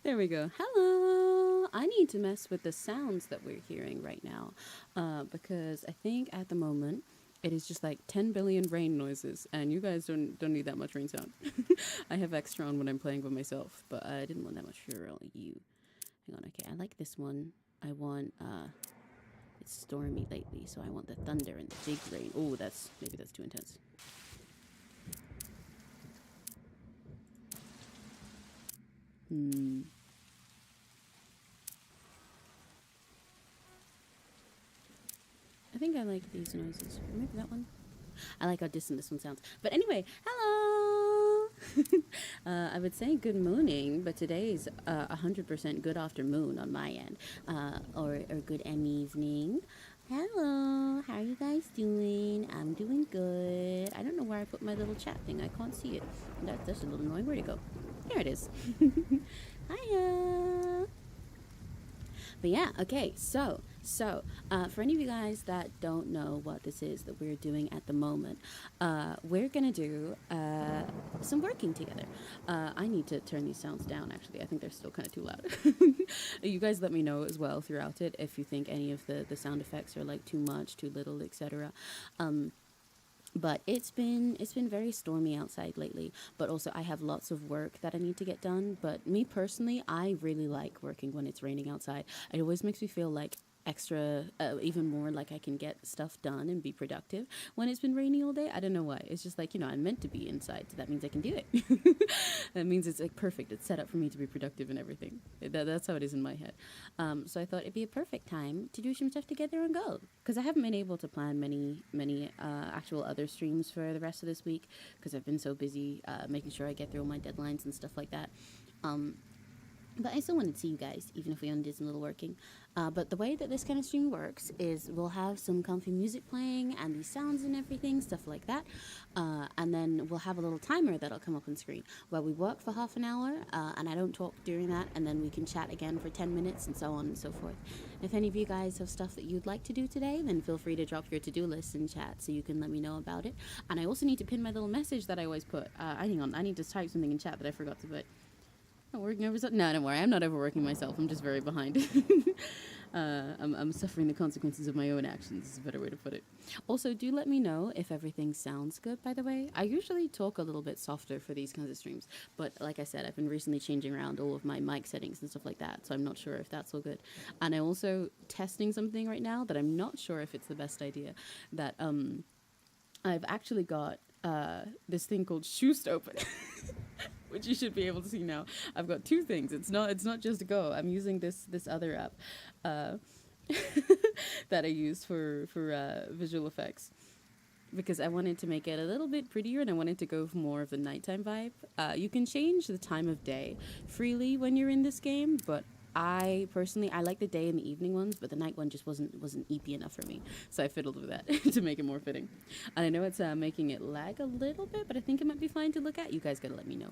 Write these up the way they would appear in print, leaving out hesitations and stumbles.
There we go. Hello. I need to mess with the sounds that we're hearing right now, because I think at the moment it is just like 10 billion rain noises, and you guys don't need that much rain sound. I have extra on when I'm playing by myself, but I didn't want that much for you. Hang on. Okay, I like this one. I want it's stormy lately, so I want the thunder and the big rain. Oh, maybe that's too intense. Hmm. I think I like these noises. Or maybe that one. I like how distant this one sounds. But anyway, hello! I would say good morning, but today's 100% good afternoon on my end. Or good evening. Hello, how are you guys doing? I'm doing good. I don't know where I put my little chat thing. I can't see it. That's a little annoying. Where'd it go? There it is. Hiya! But yeah, okay, so for any of you guys that don't know what this is that we're doing at the moment, we're gonna do some working together. I need to turn these sounds down, actually. I think they're still kind of too loud. You guys let me know as well throughout it if you think any of the sound effects are like too much, too little, etc. But it's been very stormy outside lately, but also I have lots of work that I need to get done. But me personally, I really like working when it's raining outside. It always makes me feel like extra, even more like I can get stuff done and be productive when it's been raining all day. I don't know why. It's just like, I'm meant to be inside, so that means I can do it. That means it's like perfect. It's set up for me to be productive and everything. That's how it is in my head. So I thought it'd be a perfect time to do some stuff together and go, because I haven't been able to plan many actual other streams for the rest of this week because I've been so busy making sure I get through all my deadlines and stuff like that. But I still wanted to see you guys, even if we only did some little working. But the way that this kind of stream works is we'll have some comfy music playing and these sounds and everything, stuff like that. And then we'll have a little timer that'll come up on screen where we work for half an hour and I don't talk during that. And then we can chat again for 10 minutes and so on and so forth. If any of you guys have stuff that you'd like to do today, then feel free to drop your to-do list in chat so you can let me know about it. And I also need to pin my little message that I always put. Hang on, I need to type something in chat that I forgot to put. Not working over something? No, don't worry. I'm not overworking myself. I'm just very behind. I'm suffering the consequences of my own actions is a better way to put it. Also, do let me know if everything sounds good, by the way. I usually talk a little bit softer for these kinds of streams, but like I said, I've been recently changing around all of my mic settings and stuff like that, so I'm not sure if that's all good. And I'm also testing something right now that I'm not sure if it's the best idea, that I've actually got this thing called 𝘆cie open. Which you should be able to see now. I've got two things. It's not just Go. I'm using this other app that I use for visual effects because I wanted to make it a little bit prettier and I wanted to go for more of the nighttime vibe. You can change the time of day freely when you're in this game, but I personally like the day and the evening ones, but the night one just wasn't eepy enough for me, so I fiddled with that to make it more fitting. And I know it's making it lag a little bit, but I think it might be fine to look at. You guys gotta let me know.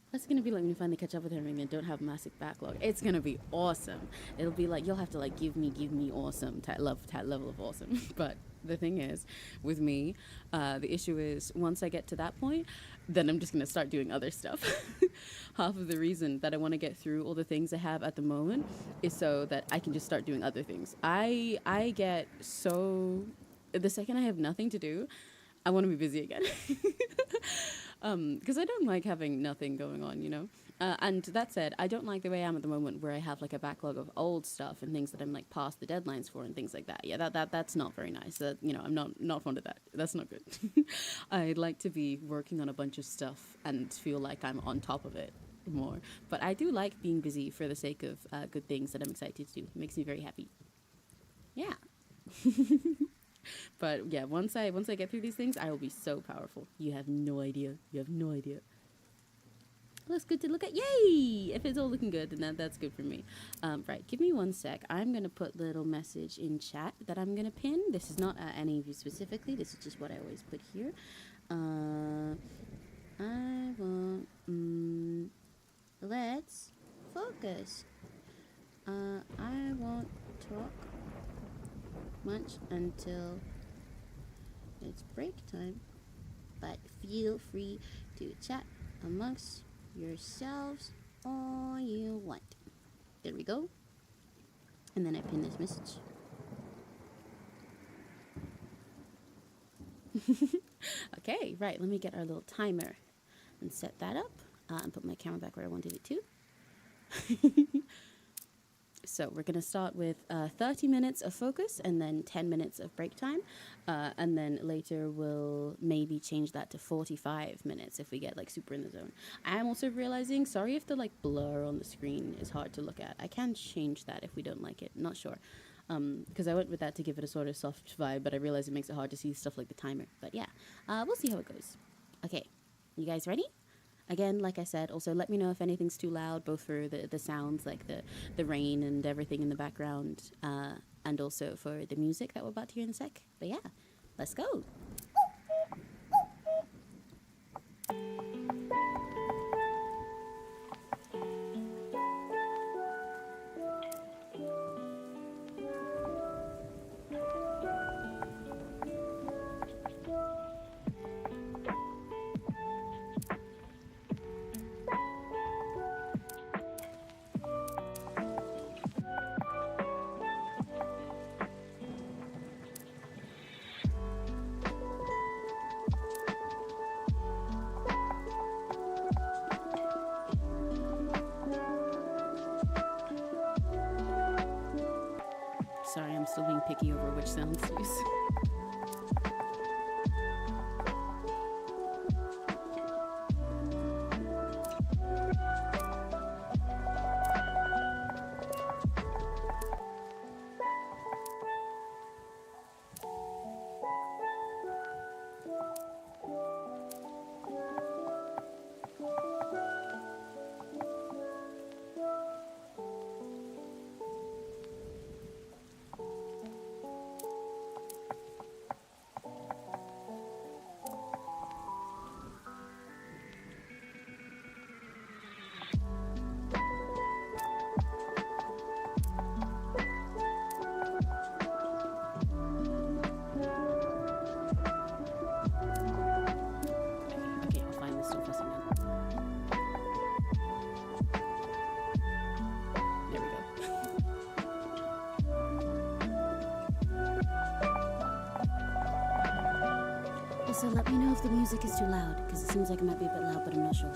What's it gonna be like when you finally catch up with everything and don't have a massive backlog? It's gonna be awesome. It'll be like you'll have to like give me awesome level of awesome. But the thing is, with me, the issue is once I get to that point, then I'm just gonna start doing other stuff. Half of the reason that I want to get through all the things I have at the moment is so that I can just start doing other things. I get so the second I have nothing to do, I want to be busy again. Because I don't like having nothing going on. And that said, I don't like the way I am at the moment where I have like a backlog of old stuff and things that I'm like past the deadlines for and things like that. Yeah, that's not very nice. I'm not fond of that. That's not good. I'd like to be working on a bunch of stuff and feel like I'm on top of it more. But I do like being busy for the sake of good things that I'm excited to do. It makes me very happy. Yeah. But yeah, once I get through these things, I will be so powerful. You have no idea. Looks good to look at. Yay! If it's all looking good, then that's good for me. Right, give me one sec. I'm going to put little message in chat that I'm going to pin. This is not any of you specifically. This is just what I always put here. I want... let's focus. I won't talk much until it's break time, but feel free to chat amongst yourselves all you want. There we go. And then I pin this message. Okay, right, let me get our little timer and set that up and put my camera back where I wanted it to. So we're going to start with 30 minutes of focus and then 10 minutes of break time. And then later we'll maybe change that to 45 minutes if we get like super in the zone. I'm also realizing, sorry if the like blur on the screen is hard to look at. I can change that if we don't like it. Not sure. Because I went with that to give it a sort of soft vibe, but I realize it makes it hard to see stuff like the timer. But yeah, we'll see how it goes. Okay, you guys ready? Again, like I said, also let me know if anything's too loud, both for the sounds, like the rain and everything in the background, and also for the music that we're about to hear in a sec. But yeah, let's go. Sorry, I'm still being picky over which sounds to use. Okay, I'll find this so fussing now. There we go. Also, let me know if the music is too loud, because it seems like it might be a bit loud, but I'm not sure.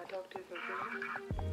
I talk to you for free?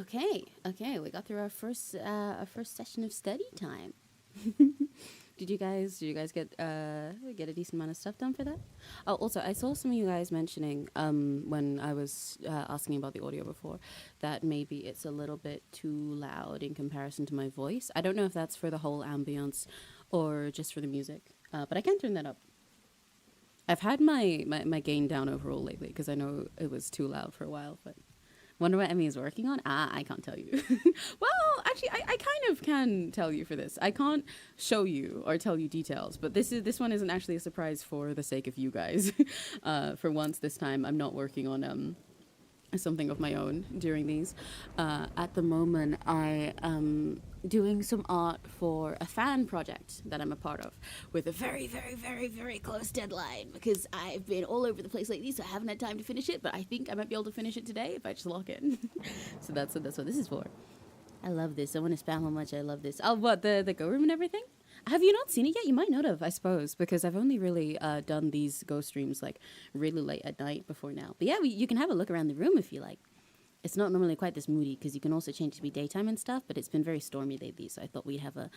Okay, we got through our first session of study time. Did you guys get a decent amount of stuff done for that? Oh, also, I saw some of you guys mentioning when I was asking about the audio before that maybe it's a little bit too loud in comparison to my voice. I don't know if that's for the whole ambience or just for the music, but I can turn that up. I've had my gain down overall lately because I know it was too loud for a while, but wonder what Emmy is working on? I can't tell you. Well, actually, I kind of can tell you for this. I can't show you or tell you details, but this one isn't actually a surprise for the sake of you guys. For once this time, I'm not working on something of my own during these. At the moment, I am doing some art for a fan project that I'm a part of with a very, very, very, very close deadline because I've been all over the place lately, so I haven't had time to finish it, but I think I might be able to finish it today if I just lock in. So that's what this is for. I love this. I want to spam how much I love this. Oh, what, the Go room and everything? Have you not seen it yet? You might not have, I suppose, because I've only really done these Go streams like really late at night before now. But yeah, you can have a look around the room if you like. It's not normally quite this moody because you can also change it to be daytime and stuff, but it's been very stormy lately, so I thought we'd have a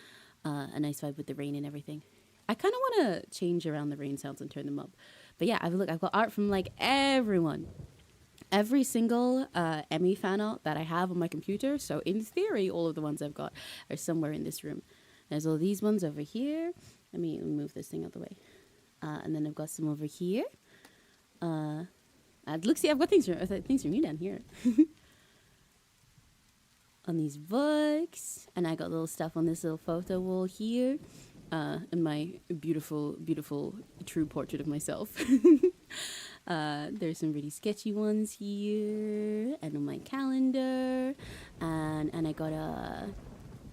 nice vibe with the rain and everything. I kind of want to change around the rain sounds and turn them up. But yeah, I've got art from like everyone. Every single Emmy fan art that I have on my computer, so in theory, all of the ones I've got are somewhere in this room. There's all these ones over here. Let me move this thing out the way. And then I've got some over here. Look, see, I've got things from you down here. On these books. And I got little stuff on this little photo wall here. And my beautiful, beautiful true portrait of myself. There's some really sketchy ones here. And on my calendar. And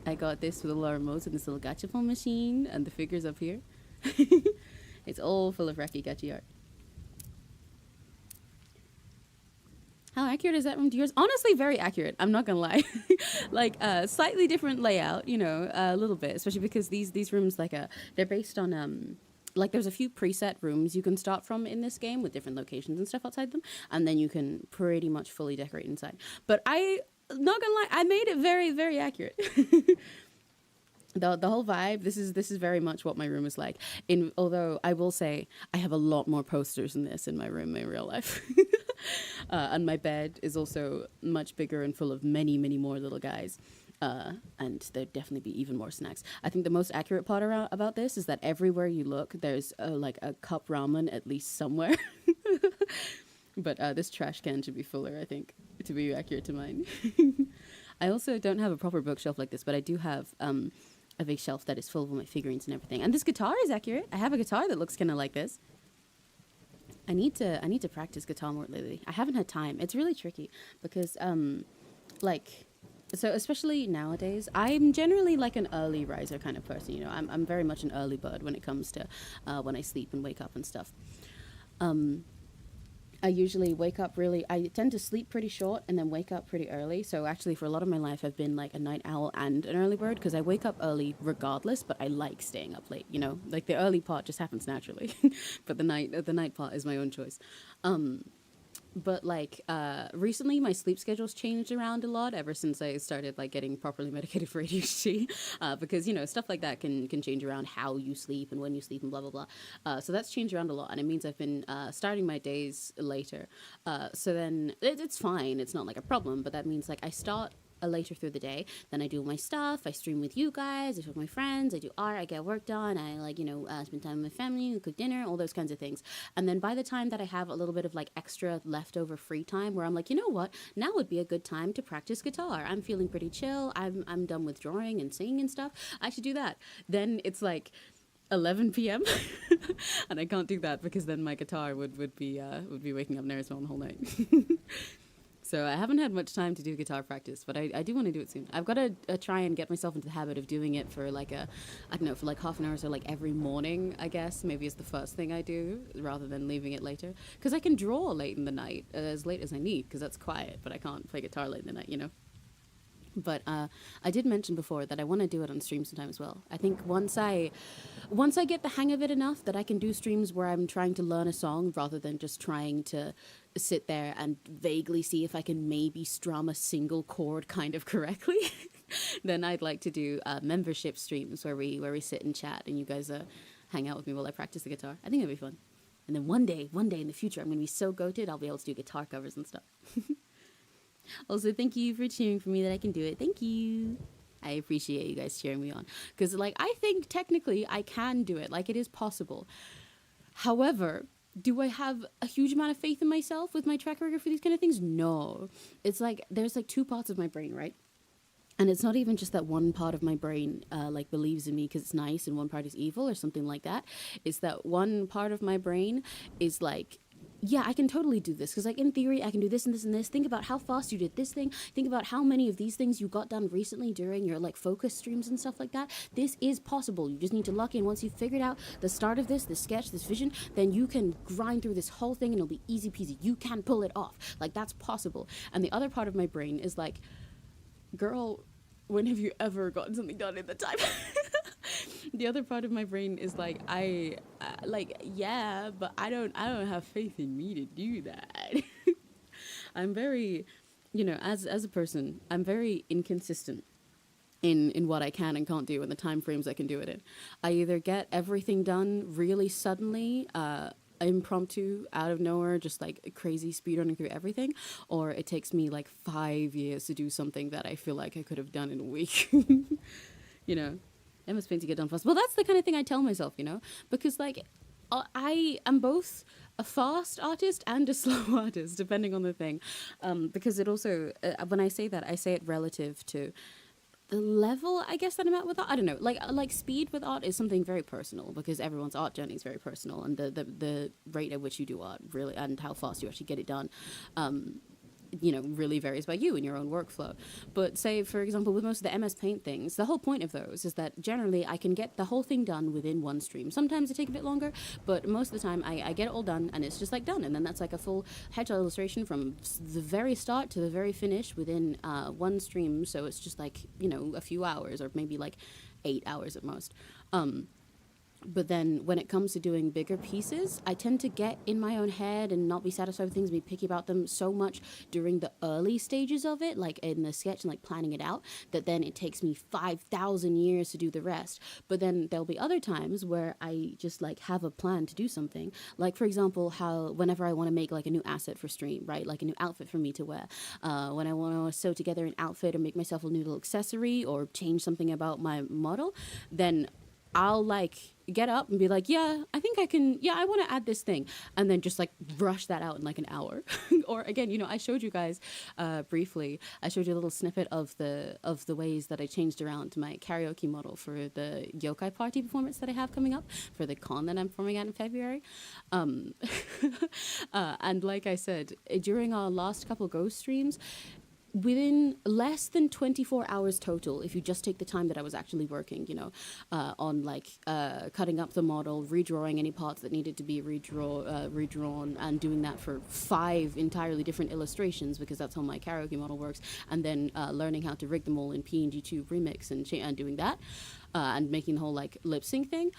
I got this with a lot of remotes and this little gachapon machine and the figures up here. It's all full of wacky gachi art. How accurate is that room to yours? Honestly, very accurate. I'm not gonna lie. Like slightly different layout, you know, a little bit, especially because these rooms they're based on like there's a few preset rooms you can start from in this game with different locations and stuff outside them, and then you can pretty much fully decorate inside. But not gonna lie, I made it very, very accurate. The whole vibe, this is very much what my room is like. Although I will say I have a lot more posters than this in my room in real life. And my bed is also much bigger and full of many, many more little guys. And there'd definitely be even more snacks. I think the most accurate part about this is that everywhere you look, there's like a cup ramen at least somewhere. But this trash can should be fuller, I think, to be accurate to mine. I also don't have a proper bookshelf like this, but I do have a big shelf that is full of all my figurines and everything. And this guitar is accurate. I have a guitar that looks kind of like this. I need to practice guitar more lately. I haven't had time. It's really tricky because so especially nowadays, I'm generally like an early riser kind of person. You know, I'm very much an early bird when it comes to when I sleep and wake up and stuff. I usually I tend to sleep pretty short and then wake up pretty early. So actually for a lot of my life, I've been like a night owl and an early bird because I wake up early regardless, but I like staying up late, you know, like the early part just happens naturally, but the night part is my own choice. But like recently my sleep schedule's changed around a lot ever since I started like getting properly medicated for ADHD because, you know, stuff like that can change around how you sleep and when you sleep and blah, blah, blah. So that's changed around a lot. And it means I've been starting my days later. So then it's fine. It's not like a problem. But that means like I start later through the day, then I do my stuff, I stream with you guys, I talk with my friends, I do art, I get work done, I like, you know, spend time with my family, cook dinner, all those kinds of things. And then by the time that I have a little bit of like extra leftover free time where I'm like, you know what, now would be a good time to practice guitar. I'm feeling pretty chill, I'm done with drawing and singing and stuff, I should do that. Then it's like 11 p.m. and I can't do that because then my guitar would be waking up Narismel the whole night. So I haven't had much time to do guitar practice, but I do want to do it soon. I've got to try and get myself into the habit of doing it for like for like half an hour or so, like every morning, I guess. Maybe it's the first thing I do rather than leaving it later. Because I can draw late in the night, as late as I need, because that's quiet, but I can't play guitar late in the night, you know? But I did mention before that I want to do it on stream sometime as well. I think once I get the hang of it enough that I can do streams where I'm trying to learn a song rather than just trying to sit there and vaguely see if I can maybe strum a single chord kind of correctly, then I'd like to do membership streams where we sit and chat and you guys hang out with me while I practice the guitar. I think it'd be fun. And then one day in the future, I'm going to be so goated, I'll be able to do guitar covers and stuff. Also, thank you for cheering for me that I can do it. Thank you. I appreciate you guys cheering me on. Because, like, I think technically I can do it. Like, it is possible. However, do I have a huge amount of faith in myself with my track record for these kind of things? No. It's like, there's like two parts of my brain, right? And it's not even just that one part of my brain like believes in me because it's nice and one part is evil or something like that. It's that one part of my brain is like, yeah, I can totally do this because like in theory I can do this and this and this. Think about how fast you did this thing. Think about how many of these things you got done recently during your like focus streams and stuff like that. This is possible. You just need to lock in. Once you've figured out the start of this sketch, this vision, then you can grind through this whole thing and it'll be easy peasy. You can pull it off. Like that's possible. And the other part of my brain is like, girl, when have you ever gotten something done in the time? The other part of my brain is like, yeah, but I don't have faith in me to do that. I'm very, as a person, I'm very inconsistent in what I can and can't do and the time frames I can do it in. I either get everything done really suddenly, impromptu, out of nowhere, just like crazy speed running through everything, or it takes me like 5 years to do something that I feel like I could have done in a week. Emma's painting to get done fast. Well, that's the kind of thing I tell myself, because like I am both a fast artist and a slow artist, depending on the thing, because it also when I say that, I say it relative to the level, I guess, that I'm at with art. I don't know, like speed with art is something very personal because everyone's art journey is very personal, and the rate at which you do art really and how fast you actually get it done really varies by you and your own workflow. But say, for example, with most of the MS Paint things, the whole point of those is that generally I can get the whole thing done within one stream. Sometimes it takes a bit longer, but most of the time I get it all done and it's just like done. And then that's like a full headshot illustration from the very start to the very finish within one stream. So it's just like, a few hours or maybe like 8 hours at most. But then when it comes to doing bigger pieces, I tend to get in my own head and not be satisfied with things and be picky about them so much during the early stages of it, like in the sketch and like planning it out, that then it takes me 5,000 years to do the rest. But then there'll be other times where I just like have a plan to do something. Like, for example, how whenever I want to make like a new asset for stream, right? Like a new outfit for me to wear. When I want to sew together an outfit or make myself a new little accessory or change something about my model, then I'll like get up and be like, yeah, I think I can, I want to add this thing. And then just like rush that out in like an hour. Or again, I showed you guys briefly, I showed you a little snippet of the ways that I changed around my karaoke model for the yokai party performance that I have coming up for the con that I'm performing at in February. And like I said, during our last couple Ghost streams, within less than 24 hours total, if you just take the time that I was actually working, on like cutting up the model, redrawing any parts that needed to be redrawn, and doing that for 5 entirely different illustrations because that's how my karaoke model works, and then learning how to rig them all in PNG2 remix and doing that, and making the whole like lip sync thing.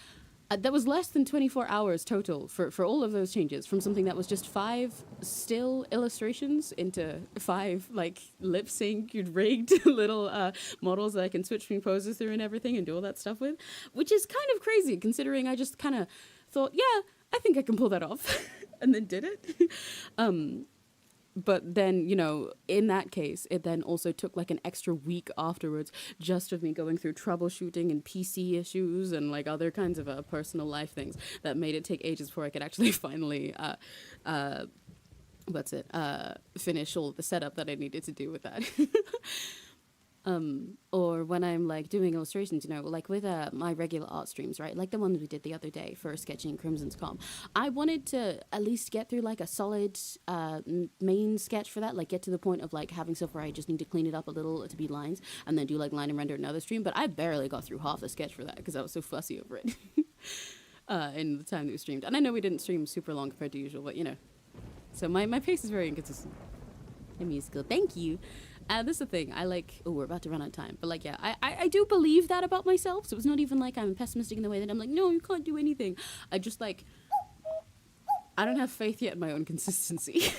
That was less than 24 hours total for all of those changes, from something that was just 5 still illustrations into 5 like lip sync rigged little models that I can switch between poses through and everything and do all that stuff with, which is kind of crazy considering I just kind of thought, yeah, I think I can pull that off and then did it. But then, in that case, it then also took like an extra week afterwards just of me going through troubleshooting and PC issues and like other kinds of personal life things that made it take ages before I could actually finally, finish all the setup that I needed to do with that. Or when I'm like doing illustrations, like with my regular art streams, right? Like the ones we did the other day for sketching Crimson's Com. I wanted to at least get through like a solid main sketch for that, like get to the point of like having stuff where I just need to clean it up a little to be lines and then do like line and render another stream. But I barely got through half the sketch for that because I was so fussy over it in the time that we streamed. And I know we didn't stream super long compared to usual, but so my pace is very inconsistent. A musical, thank you. And this is the thing. I like. Oh, we're about to run out of time. But like, yeah, I do believe that about myself. So it's not even like I'm pessimistic in the way that I'm like, no, you can't do anything. I just like, I don't have faith yet in my own consistency.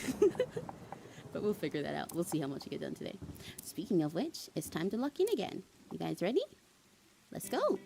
But we'll figure that out. We'll see how much I get done today. Speaking of which, it's time to lock in again. You guys ready? Let's go.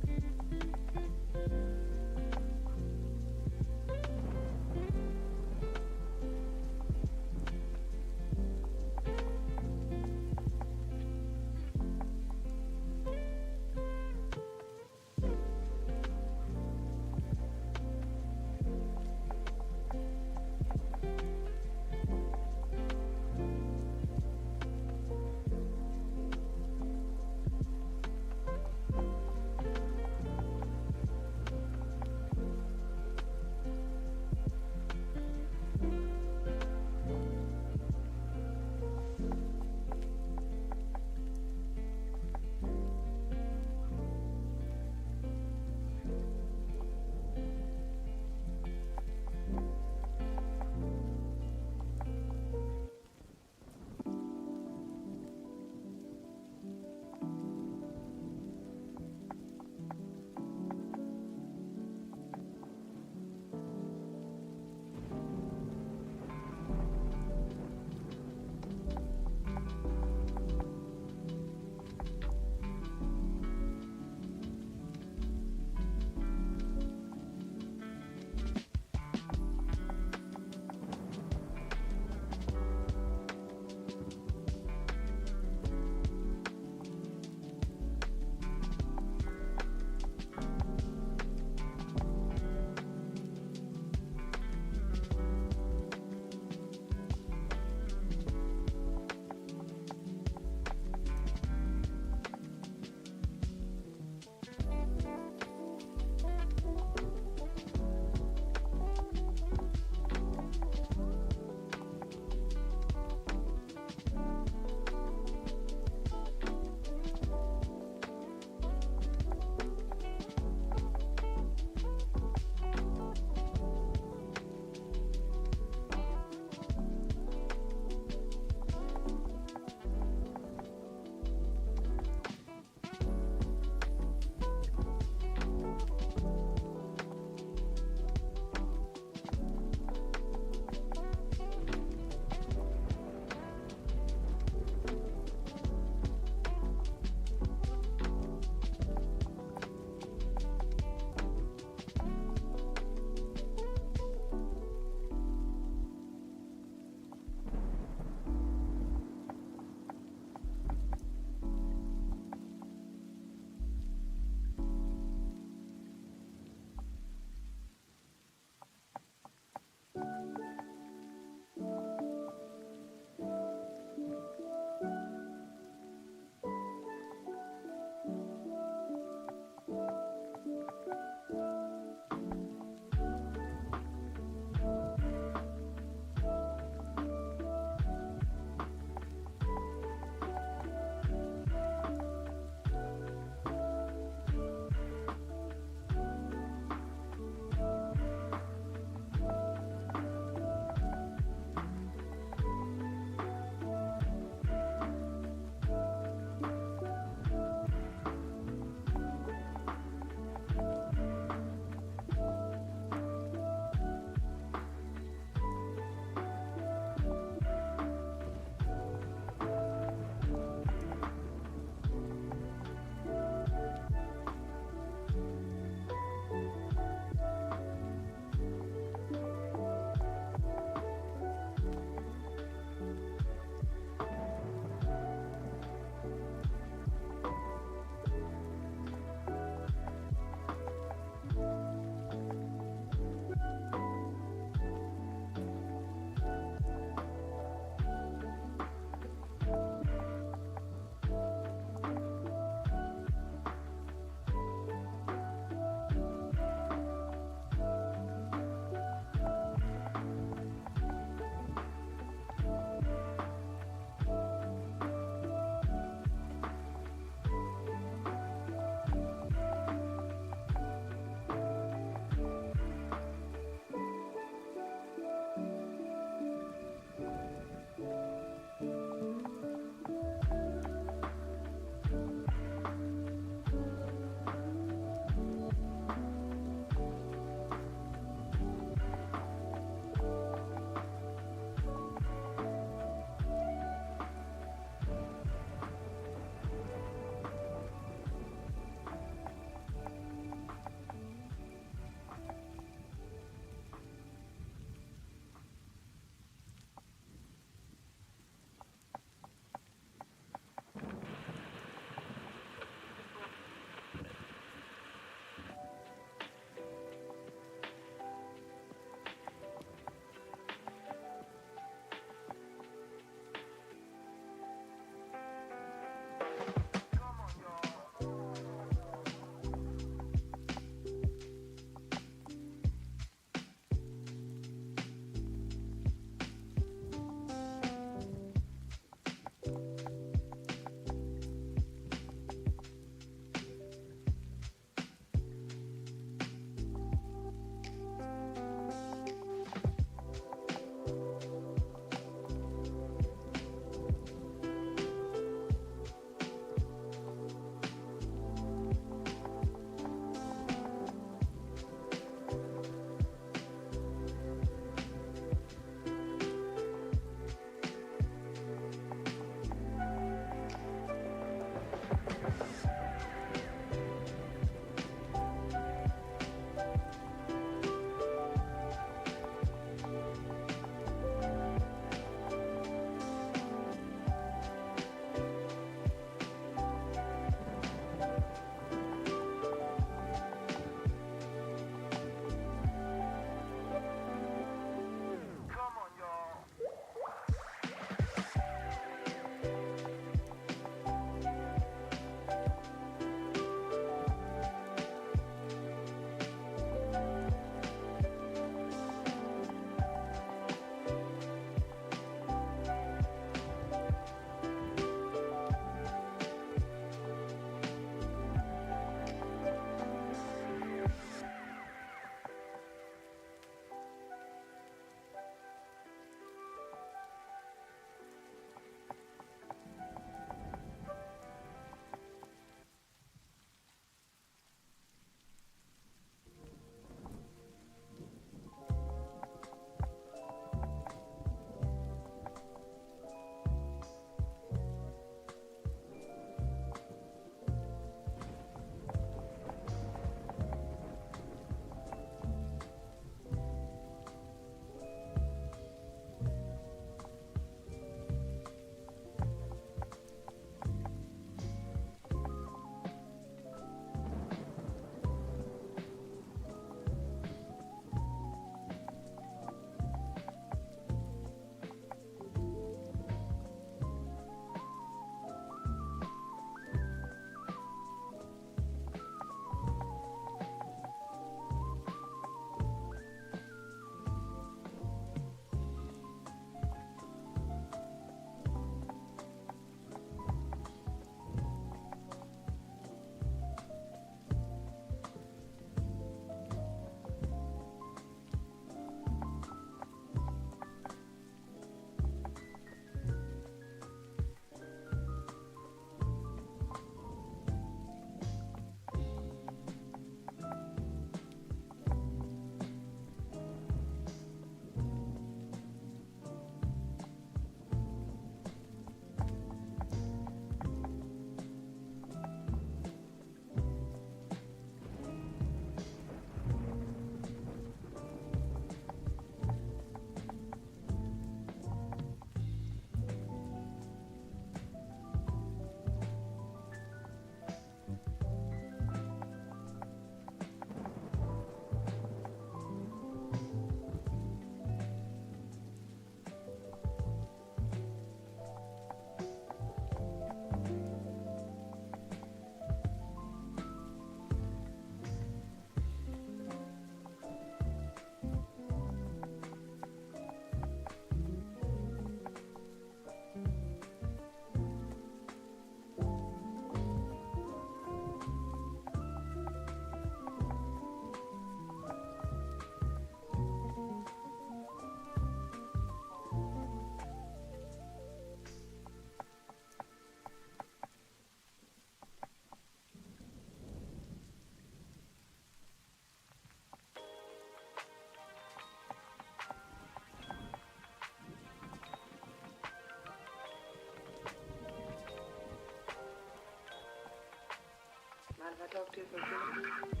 I talked to you for a few minutes?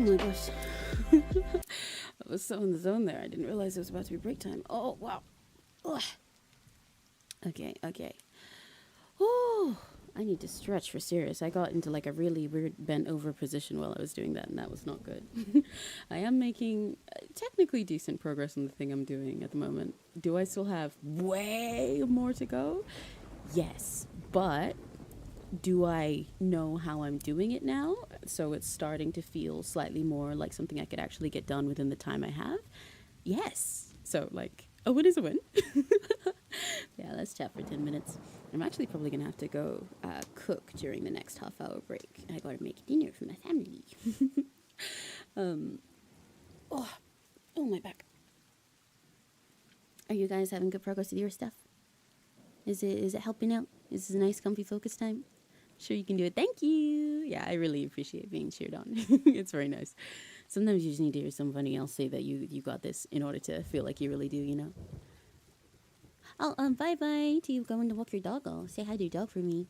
my gosh. I was so in the zone there. I didn't realize it was about to be break time. Oh, wow. Ugh. Okay, okay. Oh, I need to stretch for serious. I got into like a really weird bent over position while I was doing that, and that was not good. I am making technically decent progress on the thing I'm doing at the moment. Do I still have way more to go? Yes, but do I know how I'm doing it now? So it's starting to feel slightly more like something I could actually get done within the time I have? Yes. So, like, a win is a win. Yeah, let's chat for 10 minutes. I'm actually probably going to have to go cook during the next half-hour break. I got to make dinner for my family. Oh, my back. Are you guys having good progress with your stuff? Is it helping out? Is this a nice, comfy focus time? Sure you can do it. Thank you. Yeah, I really appreciate being cheered on. It's very nice. Sometimes you just need to hear somebody else say that you got this in order to feel like you really do, you know? Oh, bye-bye to you going to walk your dog. Oh, say hi to your dog for me.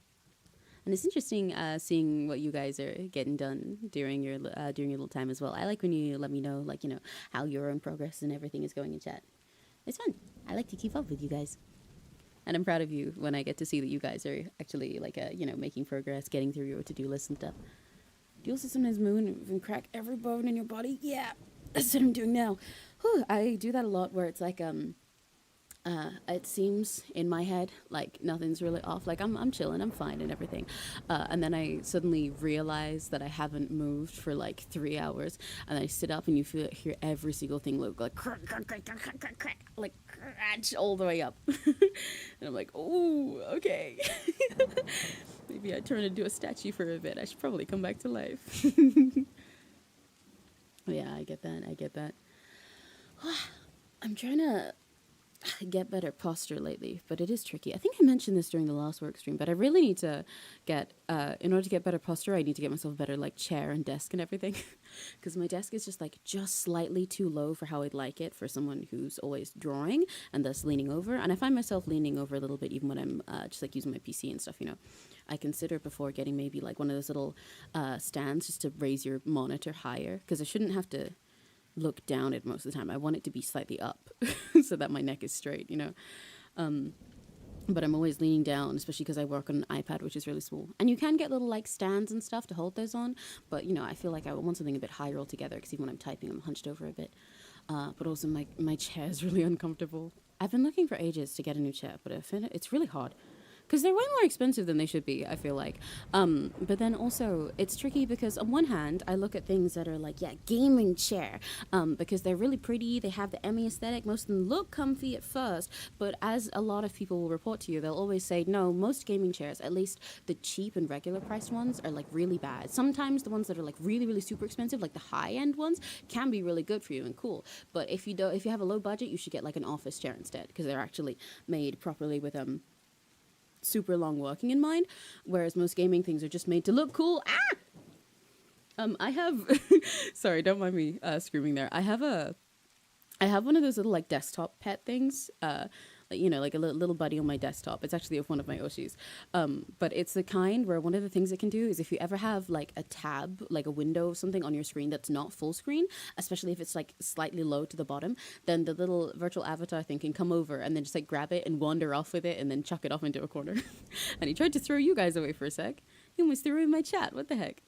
And it's interesting seeing what you guys are getting done during your little time as well. I like when you let me know, like, you know, how your own progress and everything is going in chat. It's fun. I like to keep up with you guys. And I'm proud of you when I get to see that you guys are actually, like, you know, making progress, getting through your to-do list and stuff. Do you also sometimes moan and crack every bone in your body? Yeah, that's what I'm doing now. Whew, I do that a lot where it's like, it seems in my head like nothing's really off. Like I'm chilling, I'm fine and everything. And then I suddenly realize that I haven't moved for like 3 hours. And I sit up and you hear every single thing look like crack, crack, crack, crack, crack, crack, crack, like crunch all the way up. And I'm like, oh, okay. Maybe I turn into a statue for a bit. I should probably come back to life. Yeah, I get that. I get that. I'm trying to get better posture lately, but it is tricky. I think I mentioned this during the last work stream, but I really need to get, in order to get better posture, I need to get myself a better like chair and desk and everything, because my desk is just slightly too low for how I'd like it for someone who's always drawing and thus leaning over. And I find myself leaning over a little bit even when I'm just like using my PC and stuff, you know. I consider before getting maybe like one of those little stands just to raise your monitor higher, because I shouldn't have to look down it most of the time. I want it to be slightly up so that my neck is straight, you know. But I'm always leaning down, especially because I work on an iPad, which is really small. And you can get little like stands and stuff to hold those on, but you know, I feel like I want something a bit higher altogether, because even when I'm typing, I'm hunched over a bit. But also my chair is really uncomfortable. I've been looking for ages to get a new chair, but it's really hard. Because they're way more expensive than they should be, I feel like. But then also, it's tricky because on one hand, I look at things that are like, yeah, gaming chair, because they're really pretty, they have the Emmy aesthetic, most of them look comfy at first, but as a lot of people will report to you, they'll always say, no, most gaming chairs, at least the cheap and regular priced ones, are like really bad. Sometimes the ones that are like really, really super expensive, like the high-end ones, can be really good for you and cool. But if you have a low budget, you should get like an office chair instead, because they're actually made properly with super long working in mind, whereas most gaming things are just made to look cool. I have sorry, don't mind me screaming there. I have one of those little like desktop pet things, like, you know, like a little buddy on my desktop. It's actually of one of my 𝘆cies, but it's the kind where one of the things it can do is if you ever have like a tab, like a window of something on your screen that's not full screen, especially if it's like slightly low to the bottom, then the little virtual avatar thing can come over and then just like grab it and wander off with it and then chuck it off into a corner. And he tried to throw you guys away for a sec. He almost threw in my chat. What the heck?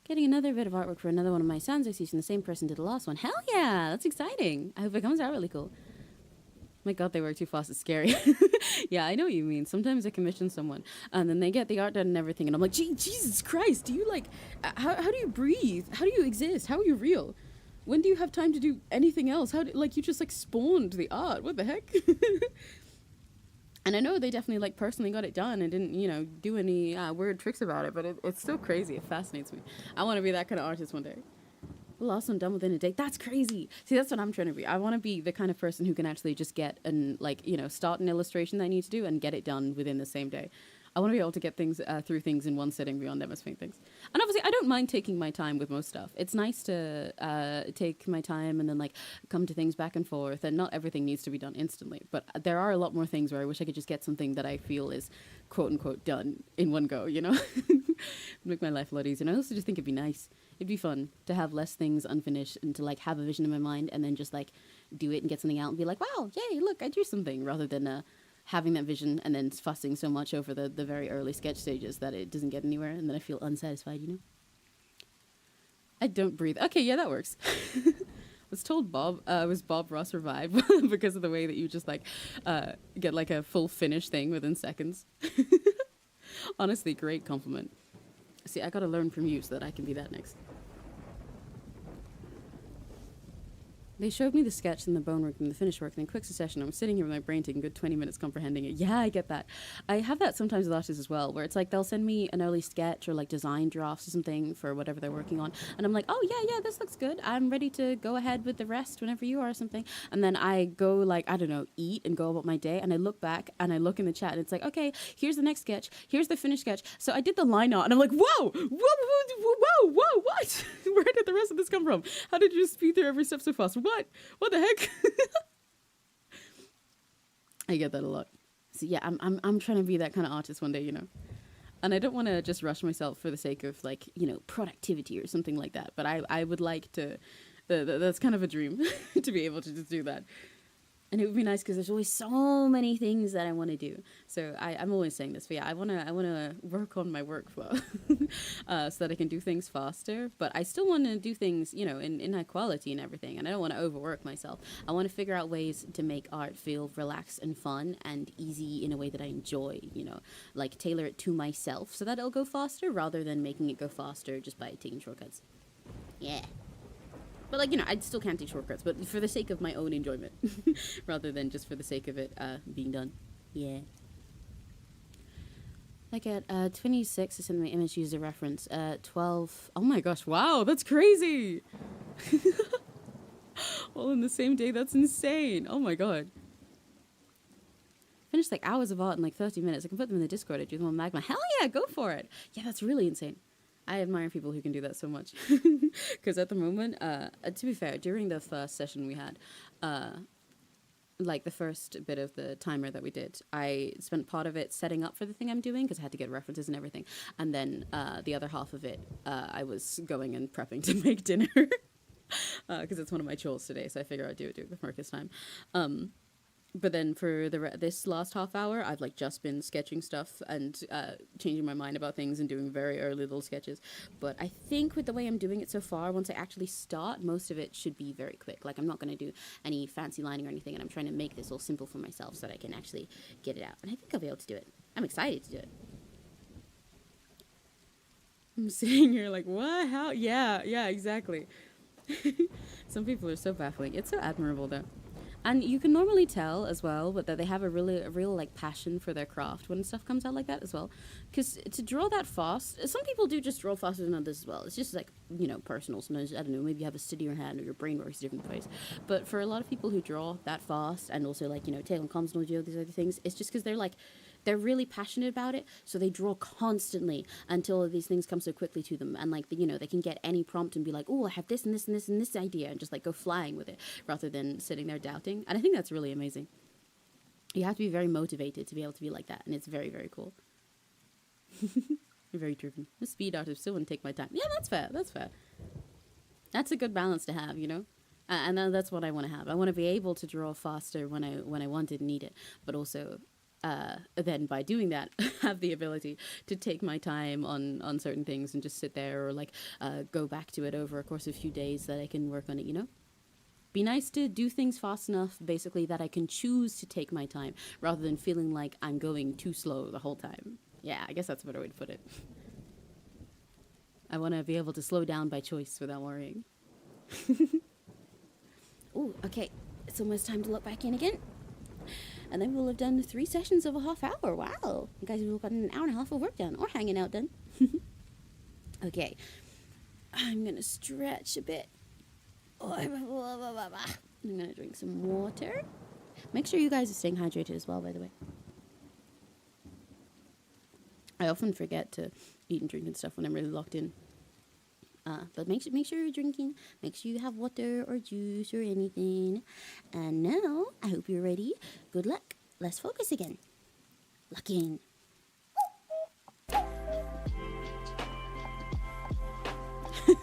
Getting another bit of artwork for another one of my sons. I see from the same person did the last one. Hell yeah, that's exciting. I hope it comes out really cool. My God, they work too fast. It's scary. Yeah, I know what you mean. Sometimes I commission someone and then they get the art done and everything. And I'm like, Jesus Christ, do you like, how do you breathe? How do you exist? How are you real? When do you have time to do anything else? You just like spawned the art. What the heck? And I know they definitely like personally got it done and didn't, you know, do any weird tricks about it. But it's still crazy. It fascinates me. I want to be that kind of artist one day. The last one done within a day. That's crazy. See, that's what I'm trying to be. I want to be the kind of person who can actually just get and like, you know, start an illustration that I need to do and get it done within the same day. I want to be able to get things through things in one sitting beyond MS Paint things. And obviously, I don't mind taking my time with most stuff. It's nice to take my time and then like come to things back and forth. And not everything needs to be done instantly. But there are a lot more things where I wish I could just get something that I feel is quote unquote done in one go, you know? Make my life a lot easier. And I also just think it'd be nice. It'd be fun to have less things unfinished and to like have a vision in my mind and then just like do it and get something out and be like, wow, yay, look, I drew something, rather than having that vision and then fussing so much over the very early sketch stages that it doesn't get anywhere and then I feel unsatisfied, you know? I don't breathe. Okay, yeah, that works. Was told was Bob Ross revive because of the way that you just like get like a full finish thing within seconds. Honestly, great compliment. See, I gotta learn from you so that I can be that next. They showed me the sketch and the bone work and the finish work, and in quick succession, I'm sitting here with my brain taking a good 20 minutes comprehending it. Yeah, I get that. I have that sometimes with artists as well, where it's like they'll send me an early sketch or like design drafts or something for whatever they're working on, and I'm like, oh yeah, this looks good. I'm ready to go ahead with the rest whenever you are or something. And then I go like, I don't know, eat and go about my day, and I look back and I look in the chat and it's like, okay, here's the next sketch, here's the finished sketch. So I did the line art and I'm like, whoa, what? Where did the rest of this come from? How did you speed through every step so fast? What the heck? I get that a lot. So yeah, I'm trying to be that kind of artist one day, you know. And I don't want to just rush myself for the sake of like, you know, productivity or something like that. But I would like to, that's kind of a dream to be able to just do that. And it would be nice because there's always so many things that I want to do. So I'm always saying this, but yeah, I wanna work on my workflow so that I can do things faster. But I still want to do things, you know, in high quality and everything. And I don't want to overwork myself. I want to figure out ways to make art feel relaxed and fun and easy in a way that I enjoy. You know, like tailor it to myself so that it'll go faster rather than making it go faster just by taking shortcuts. Yeah. But, like, you know, I still can't take shortcuts, but for the sake of my own enjoyment, rather than just for the sake of it being done. Yeah. Like at 26, I sent my image user reference. 12, oh my gosh, wow, that's crazy! All in the same day, that's insane. Oh my god. Finished, like, hours of art in, like, 30 minutes. I can put them in the Discord. I do them on Magma. Hell yeah, go for it! Yeah, that's really insane. I admire people who can do that so much. Because at the moment, to be fair, during the first session we had, like the first bit of the timer that we did, I spent part of it setting up for the thing I'm doing because I had to get references and everything. And then the other half of it, I was going and prepping to make dinner. Because it's one of my chores today, so I figure I'd do it before this time. But then for this last half hour, I've like just been sketching stuff and changing my mind about things and doing very early little sketches. But I think with the way I'm doing it so far, once I actually start, most of it should be very quick. Like I'm not going to do any fancy lining or anything, and I'm trying to make this all simple for myself so that I can actually get it out. And I think I'll be able to do it. I'm excited to do it. I'm sitting here like, what? How? Yeah, exactly. Some people are so baffling. It's so admirable though. And you can normally tell as well, but that they have a real like passion for their craft when stuff comes out like that as well. Because to draw that fast, some people do just draw faster than others as well. It's just like, you know, personal. Sometimes, I don't know, maybe you have a steadier hand or your brain works different ways. But for a lot of people who draw that fast and also like, you know, take on comms and all these other things, it's just because they're really passionate about it, so they draw constantly until these things come so quickly to them, and like you know they can get any prompt and be like, oh, I have this and this and this and this idea, and just like go flying with it rather than sitting there doubting. And I think that's really amazing. You have to be very motivated to be able to be like that, and it's very, very cool. Very driven. The speed artist still wouldn't take my time. Yeah, that's fair. That's a good balance to have, you know. And that's what I want to have. I want to be able to draw faster when I want it and need it, but also. Then by doing that, have the ability to take my time on certain things and just sit there or like go back to it over a course of a few days so that I can work on it, you know? Be nice to do things fast enough, basically, that I can choose to take my time rather than feeling like I'm going too slow the whole time. Yeah, I guess that's a better way to put it. I want to be able to slow down by choice without worrying. Ooh, okay. It's almost time to look back in again. And then we'll have done 3 sessions of a half hour. Wow. You guys will have gotten an hour and a half of work done or hanging out done. Okay. I'm going to stretch a bit. I'm going to drink some water. Make sure you guys are staying hydrated as well, by the way. I often forget to eat and drink and stuff when I'm really locked in. But make sure you're drinking. Make sure you have water or juice or anything. And now, I hope you're ready. Good luck. Let's focus again. Lock in.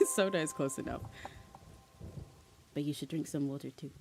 Soda is close enough. But you should drink some water too.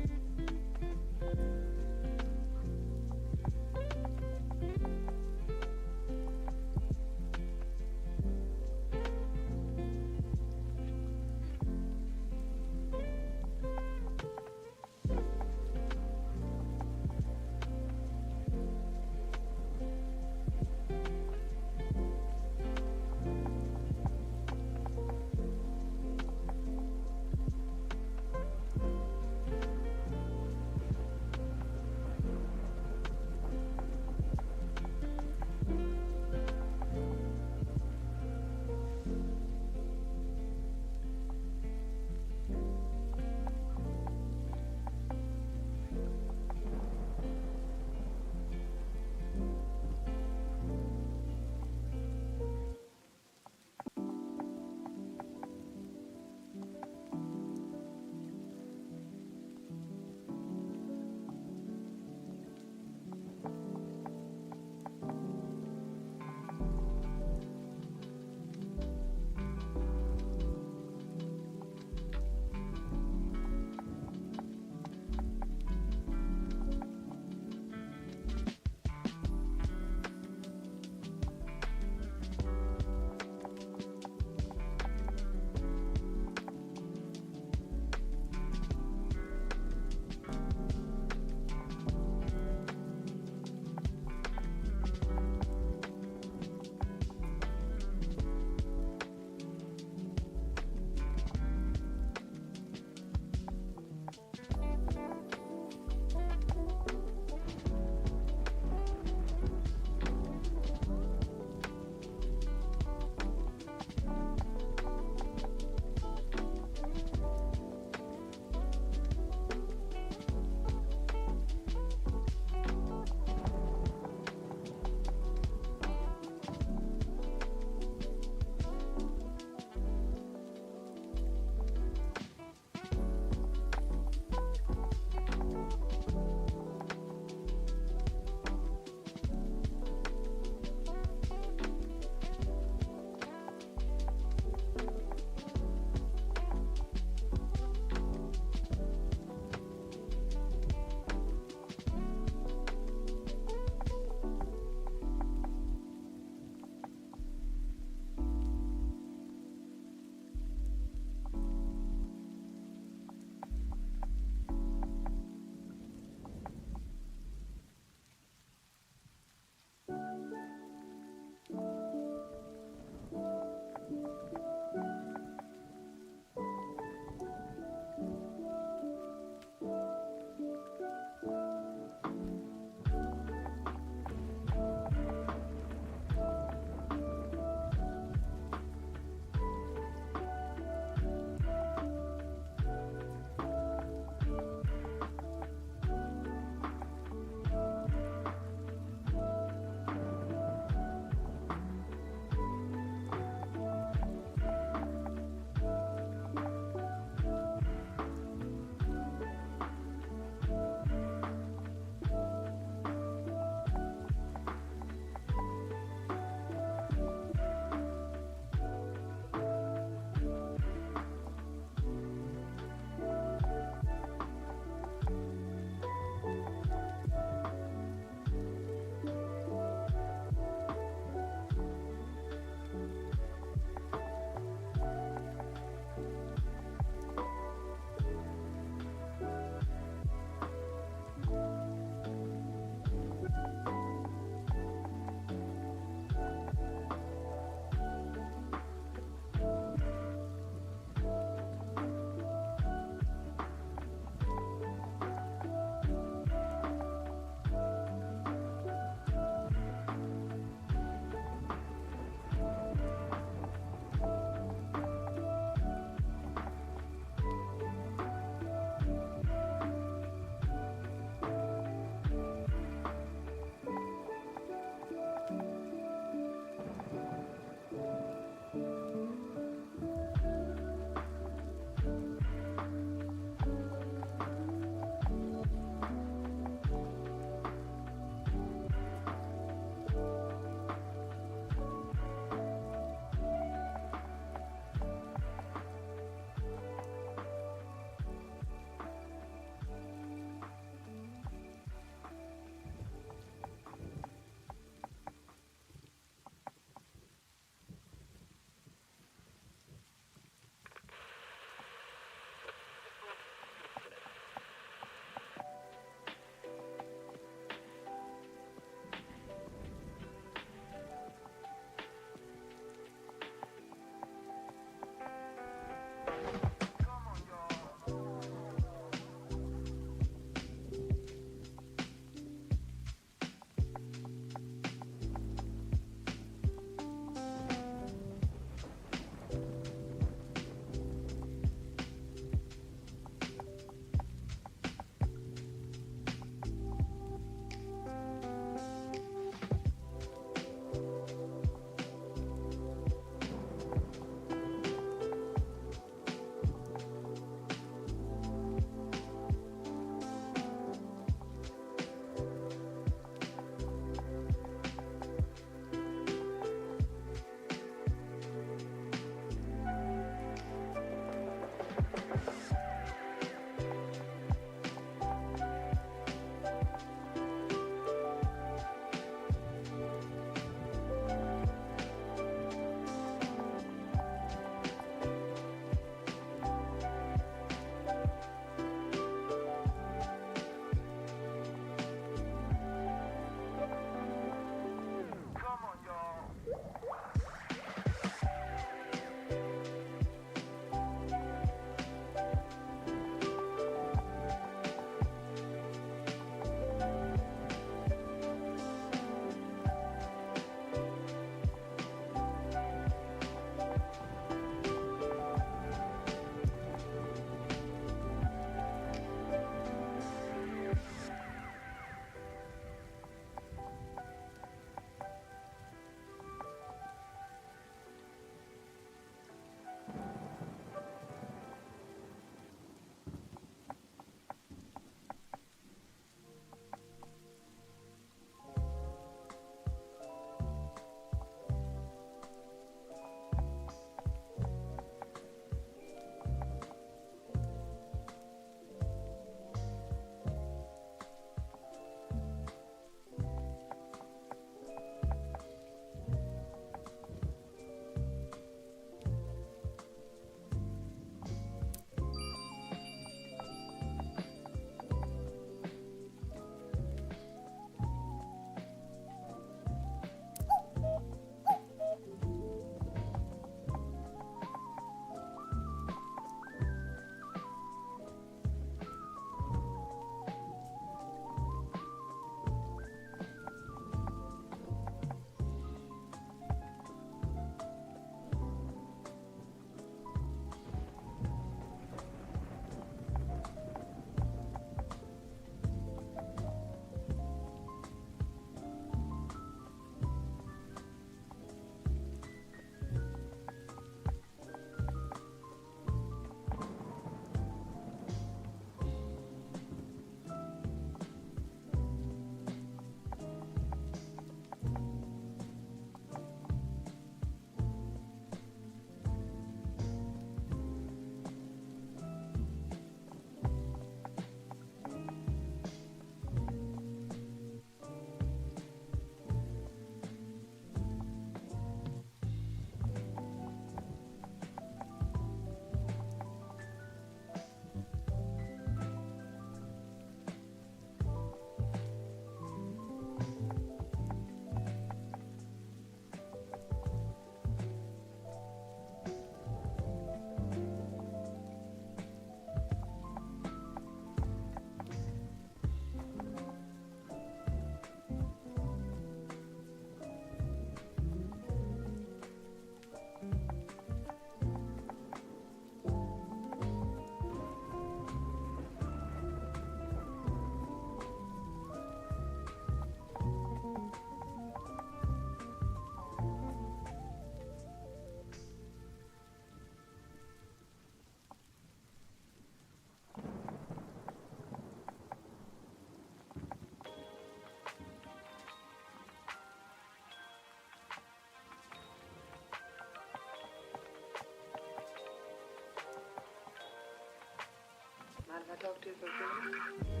I talk to you for free?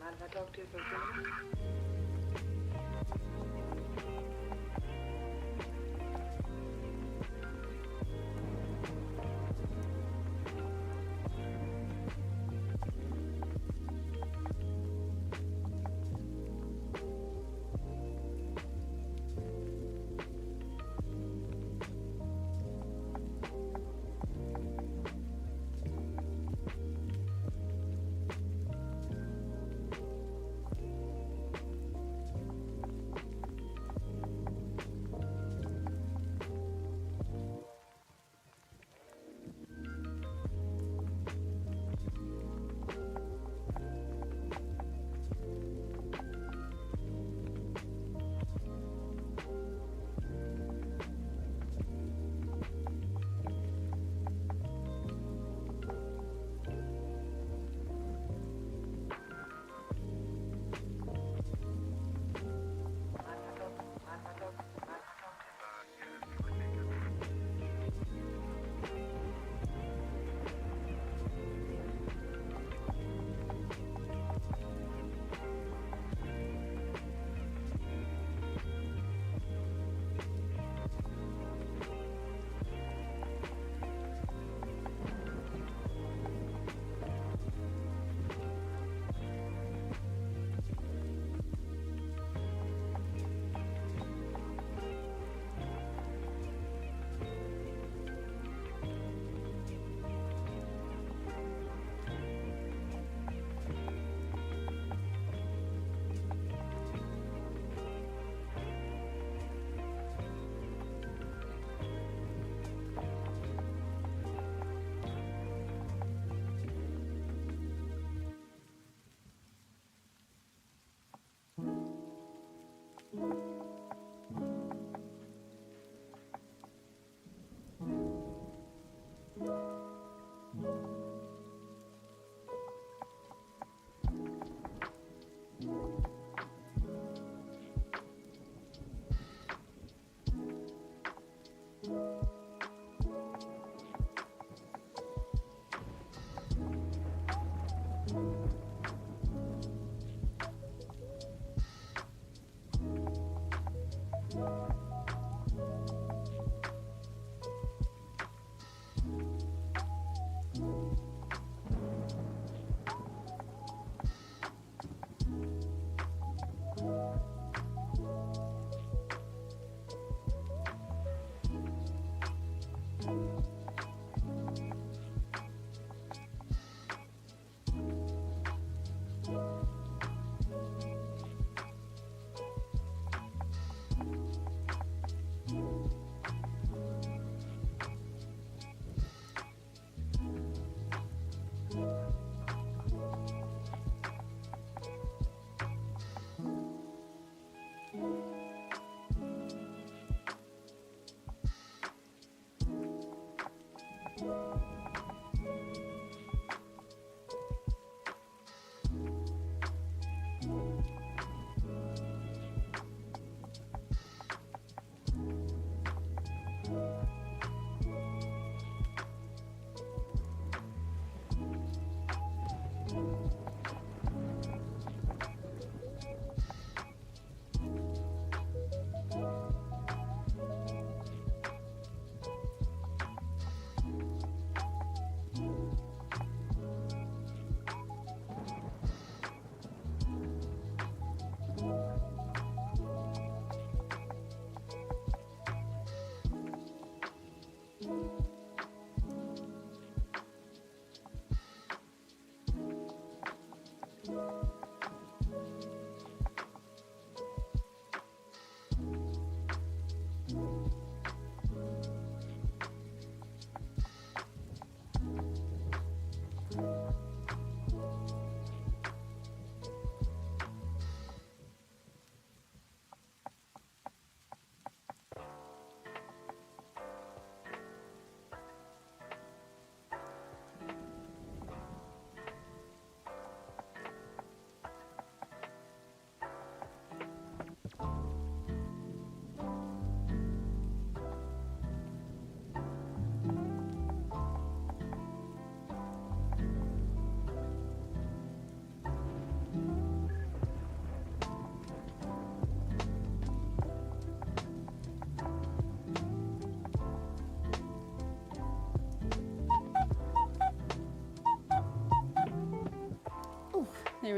I'll talk to you for a few minutes.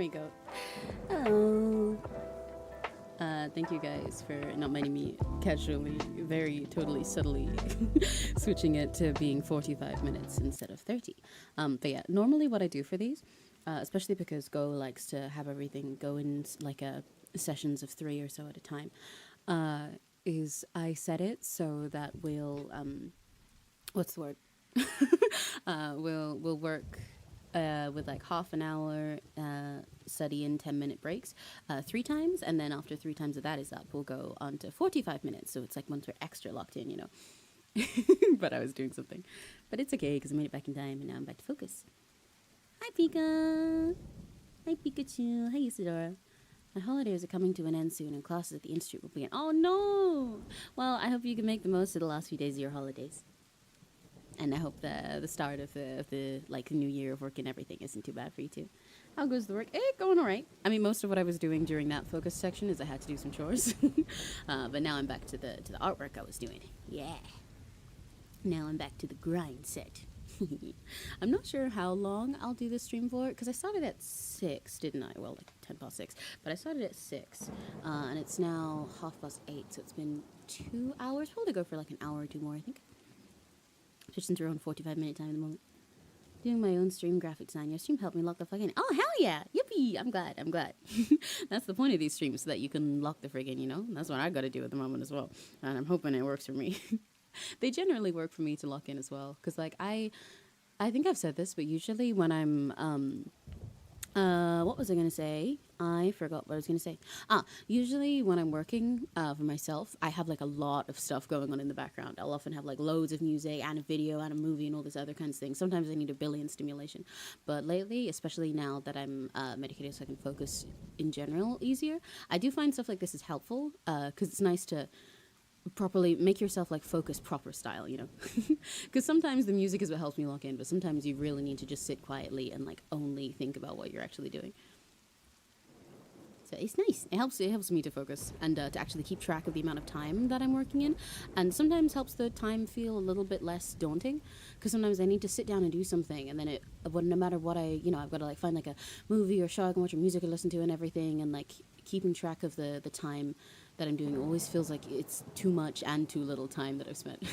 we go. Hello. Thank you guys for not minding me casually, very totally subtly switching it to being 45 minutes instead of 30. But yeah, normally what I do for these, especially because Go likes to have everything go in like sessions of 3 or so at a time, is I set it so that we'll what's the word? We'll work with like half an hour study and 10-minute breaks 3 times, and then after 3 times of that is up, we'll go on to 45 minutes. So it's like once we're extra locked in, you know. But I was doing something, but it's okay because I made it back in time, and now I'm back to focus. Hi Pika. Hi Pikachu. Hi Isadora. My holidays are coming to an end soon, and classes at the institute will begin. Oh no! Well, I hope you can make the most of the last few days of your holidays. And I hope the start of the like new year of work and everything isn't too bad for you too. How goes the work? Going all right. I mean, most of what I was doing during that focus section is I had to do some chores, but now I'm back to the artwork I was doing. Yeah. Now I'm back to the grind set. I'm not sure how long I'll do this stream for, because I started at 6, didn't I? Well, like 6:10, but I started at 6, and it's now 8:30, so it's been 2 hours. Probably go for like an hour or two more, I think. Just since we're on 45-minute time at the moment. Doing my own stream graphic design. Your stream helped me lock the fucking... Oh, hell yeah! Yippee! I'm glad. That's the point of these streams, so that you can lock the friggin', you know? That's what I gotta do at the moment as well. And I'm hoping it works for me. They generally work for me to lock in as well. Because, like, I think I've said this, but usually when I'm... what was I going to say? I forgot what I was going to say. Usually when I'm working for myself, I have like a lot of stuff going on in the background. I'll often have like loads of music and a video and a movie and all this other kinds of things. Sometimes I need a billion stimulation. But lately, especially now that I'm medicated so I can focus in general easier, I do find stuff like this is helpful because it's nice to properly make yourself like focus proper style, you know, because sometimes the music is what helps me lock in, but sometimes you really need to just sit quietly and like only think about what you're actually doing. So it's nice. It helps me to focus and to actually keep track of the amount of time that I'm working in, and sometimes helps the time feel a little bit less daunting, because sometimes I need to sit down and do something, and then no matter what I've got to like find like a movie or show I can watch or music or listen to and everything, and like keeping track of the time that I'm doing always feels like it's too much and too little time that I've spent.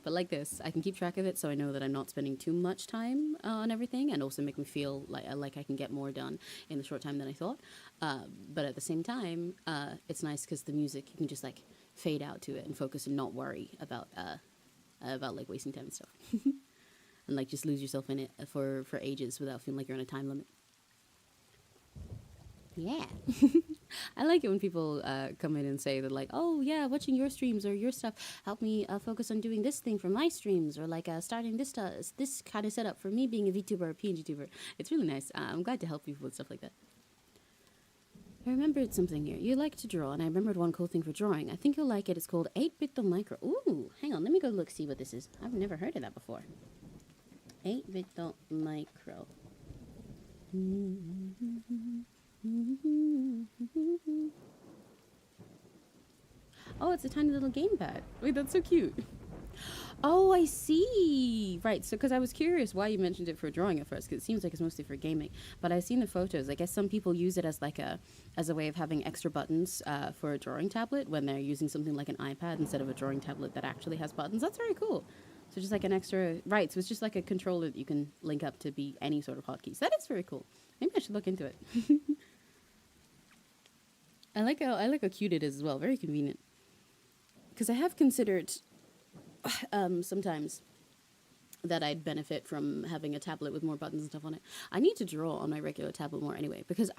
But like this, I can keep track of it, so I know that I'm not spending too much time on everything, and also make me feel like I can get more done in the short time than I thought. But at the same time, it's nice because the music, you can just like fade out to it and focus and not worry about like wasting time and stuff. And like just lose yourself in it for ages without feeling like you're on a time limit. Yeah. I like it when people come in and say that, like, oh yeah, watching your streams or your stuff helped me focus on doing this thing for my streams, or like starting this kind of setup for me being a VTuber or a PNG tuber. It's really nice. I'm glad to help people with stuff like that. I remembered something here. You like to draw, and I remembered one cool thing for drawing. I think you'll like it. It's called 8-bit micro. Ooh, hang on, let me go look, see what this is. I've never heard of that before. 8-bit micro. Oh, it's a tiny little gamepad. Wait, that's so cute. Oh, I see. Right, so because I was curious why you mentioned it for drawing at first, because it seems like it's mostly for gaming. But I've seen the photos. I guess some people use it as like a way of having extra buttons for a drawing tablet when they're using something like an iPad instead of a drawing tablet that actually has buttons. That's very cool. So just like an extra, right, so it's just like a controller that you can link up to be any sort of hotkeys. That is very cool. Maybe I should look into it. I like how cute it is as well. Very convenient. Because I have considered sometimes that I'd benefit from having a tablet with more buttons and stuff on it. I need to draw on my regular tablet more anyway, because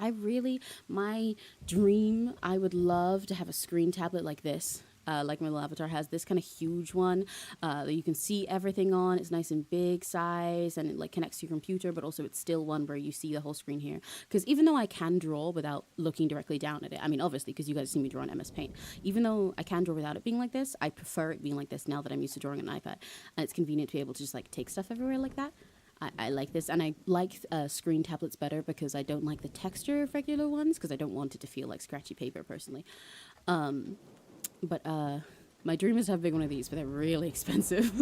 my dream, I would love to have a screen tablet like this. Like my little avatar has this kind of huge one that you can see everything on. It's nice and big size, and it like connects to your computer, but also it's still one where you see the whole screen here. Because even though I can draw without looking directly down at it, I mean, obviously, because you guys see me draw in MS Paint, even though I can draw without it being like this, I prefer it being like this now that I'm used to drawing on an iPad. And it's convenient to be able to just like take stuff everywhere like that. I like this, and I like screen tablets better because I don't like the texture of regular ones, because I don't want it to feel like scratchy paper personally. But my dream is to have a big one of these, but they're really expensive.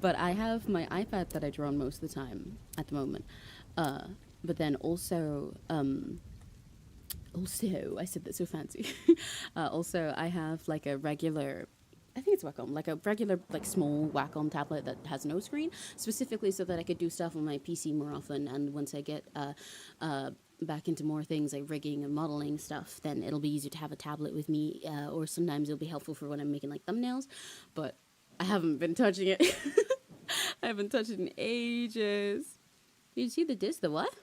But I have my iPad that I draw on most of the time at the moment. but then also, I said that so fancy. Also, I have like a regular, I think it's Wacom, like a regular, like small Wacom tablet that has no screen, specifically so that I could do stuff on my PC more often. And once I get back into more things like rigging and modeling stuff, then it'll be easier to have a tablet with me, or sometimes it'll be helpful for when I'm making like thumbnails. But I haven't been touching it. I haven't touched it in ages. Did you see the what?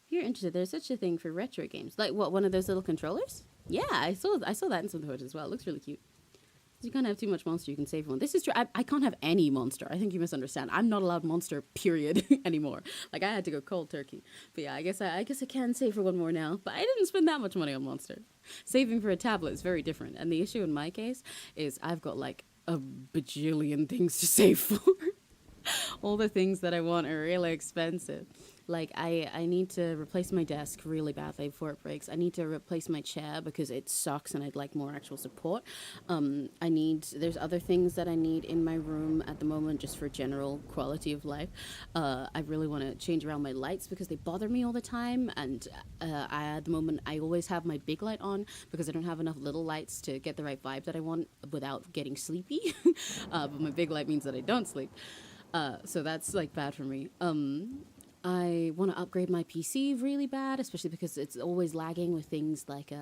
If you're interested, there's such a thing for retro games. Like what, one of those little controllers? Yeah, I saw that in some photos as well. It looks really cute. You can't have too much monster, you can save one. This is true. I can't have any monster. I think you misunderstand. I'm not allowed monster, period, anymore. Like, I had to go cold turkey. But yeah, I guess I can save for one more now. But I didn't spend that much money on monster. Saving for a tablet is very different. And the issue in my case is I've got like a bajillion things to save for. All the things that I want are really expensive. Like, I need to replace my desk really badly before it breaks. I need to replace my chair because it sucks and I'd like more actual support. There's other things that I need in my room at the moment just for general quality of life. I really want to change around my lights because they bother me all the time. And at the moment, I always have my big light on because I don't have enough little lights to get the right vibe that I want without getting sleepy. But my big light means that I don't sleep. So that's like bad for me. I want to upgrade my PC really bad, especially because it's always lagging with things like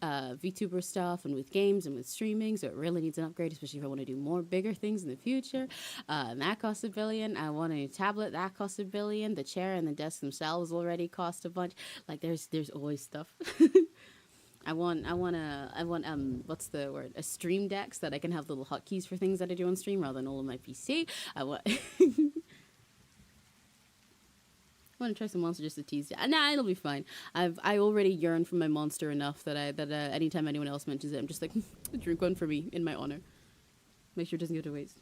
VTuber stuff and with games and with streaming. So it really needs an upgrade, especially if I want to do more bigger things in the future. And that costs $1 billion. I want a new tablet that costs $1 billion. The chair and the desk themselves already cost a bunch. Like there's always stuff. I want what's the word? A stream deck so that I can have little hotkeys for things that I do on stream rather than all on my PC. I want I want to try some monster just to tease you. Nah, it'll be fine. I already yearn for my monster enough that anytime anyone else mentions it, I'm just like, drink one for me in my honor. Make sure it doesn't go to waste.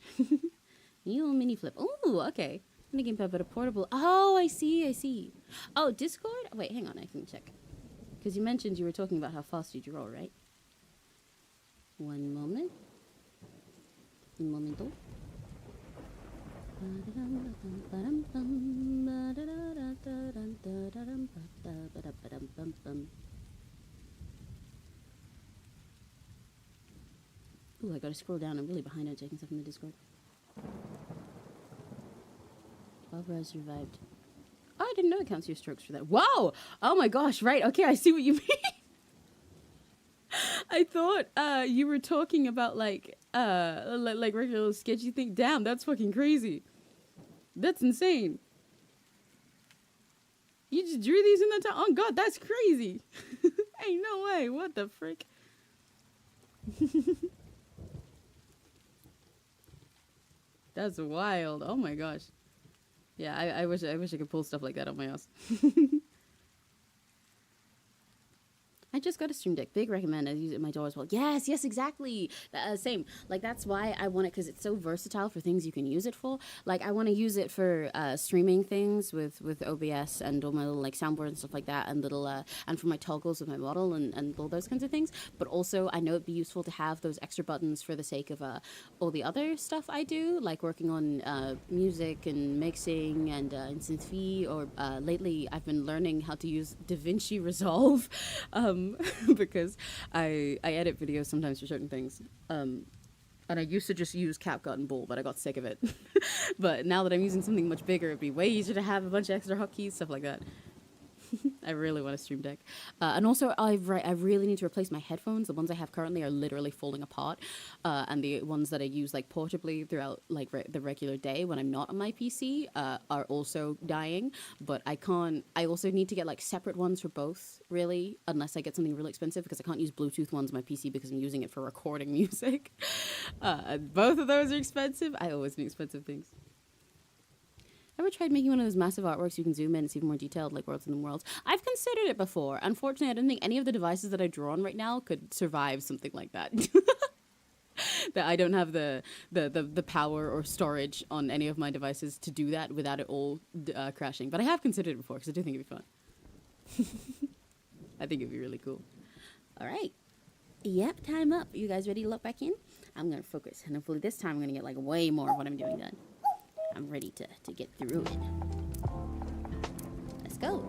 New mini flip. Oh, okay. Mini game pad, but a portable. Oh, I see. Oh, Discord? Wait, hang on, I can check. Because you mentioned you were talking about how fast you draw, right? One moment. Un momento. Ooh, I gotta scroll down. I'm really behind on checking stuff in the Discord. Barbara survived. Oh, I didn't know it counts your strokes for that. Whoa! Oh my gosh, right. Okay, I see what you mean. I thought you were talking about like regular sketchy thing. Damn, that's fucking crazy. That's insane. You just drew these in that time? Oh god, that's crazy. Ain't no way. What the frick? That's wild. Oh my gosh. Yeah, I wish I could pull stuff like that on my ass. I just got a Stream Deck. Big recommend. I use it in my door as well. Yes, exactly. Same. Like, that's why I want it, because it's so versatile for things you can use it for. Like, I want to use it for streaming things with OBS and all my little, like, soundboard and stuff like that, and little, and for my toggles with my model and all those kinds of things. But also, I know it'd be useful to have those extra buttons for the sake of all the other stuff I do, like working on music and mixing and in Synthphi, or lately I've been learning how to use DaVinci Resolve. Because I edit videos sometimes for certain things. And I used to just use CapCut and Bull, but I got sick of it. But now that I'm using something much bigger, it'd be way easier to have a bunch of extra hotkeys, stuff like that. I really want a Stream Deck. And also, I really need to replace my headphones. The ones I have currently are literally falling apart. And the ones that I use like portably throughout like the regular day when I'm not on my PC are also dying. But I also need to get like separate ones for both, really, unless I get something really expensive, because I can't use Bluetooth ones on my PC because I'm using it for recording music. Both of those are expensive. I always need expensive things. Ever tried making one of those massive artworks you can zoom in and see more detailed, like worlds within worlds? I've considered it before. Unfortunately, I don't think any of the devices that I draw on right now could survive something like that. That I don't have the power or storage on any of my devices to do that without it all crashing. But I have considered it before because I do think it'd be fun. I think it'd be really cool. All right. Yep, time up. You guys ready to look back in? I'm going to focus. And hopefully this time I'm going to get like way more of what I'm doing done. I'm ready to get through it. Let's go.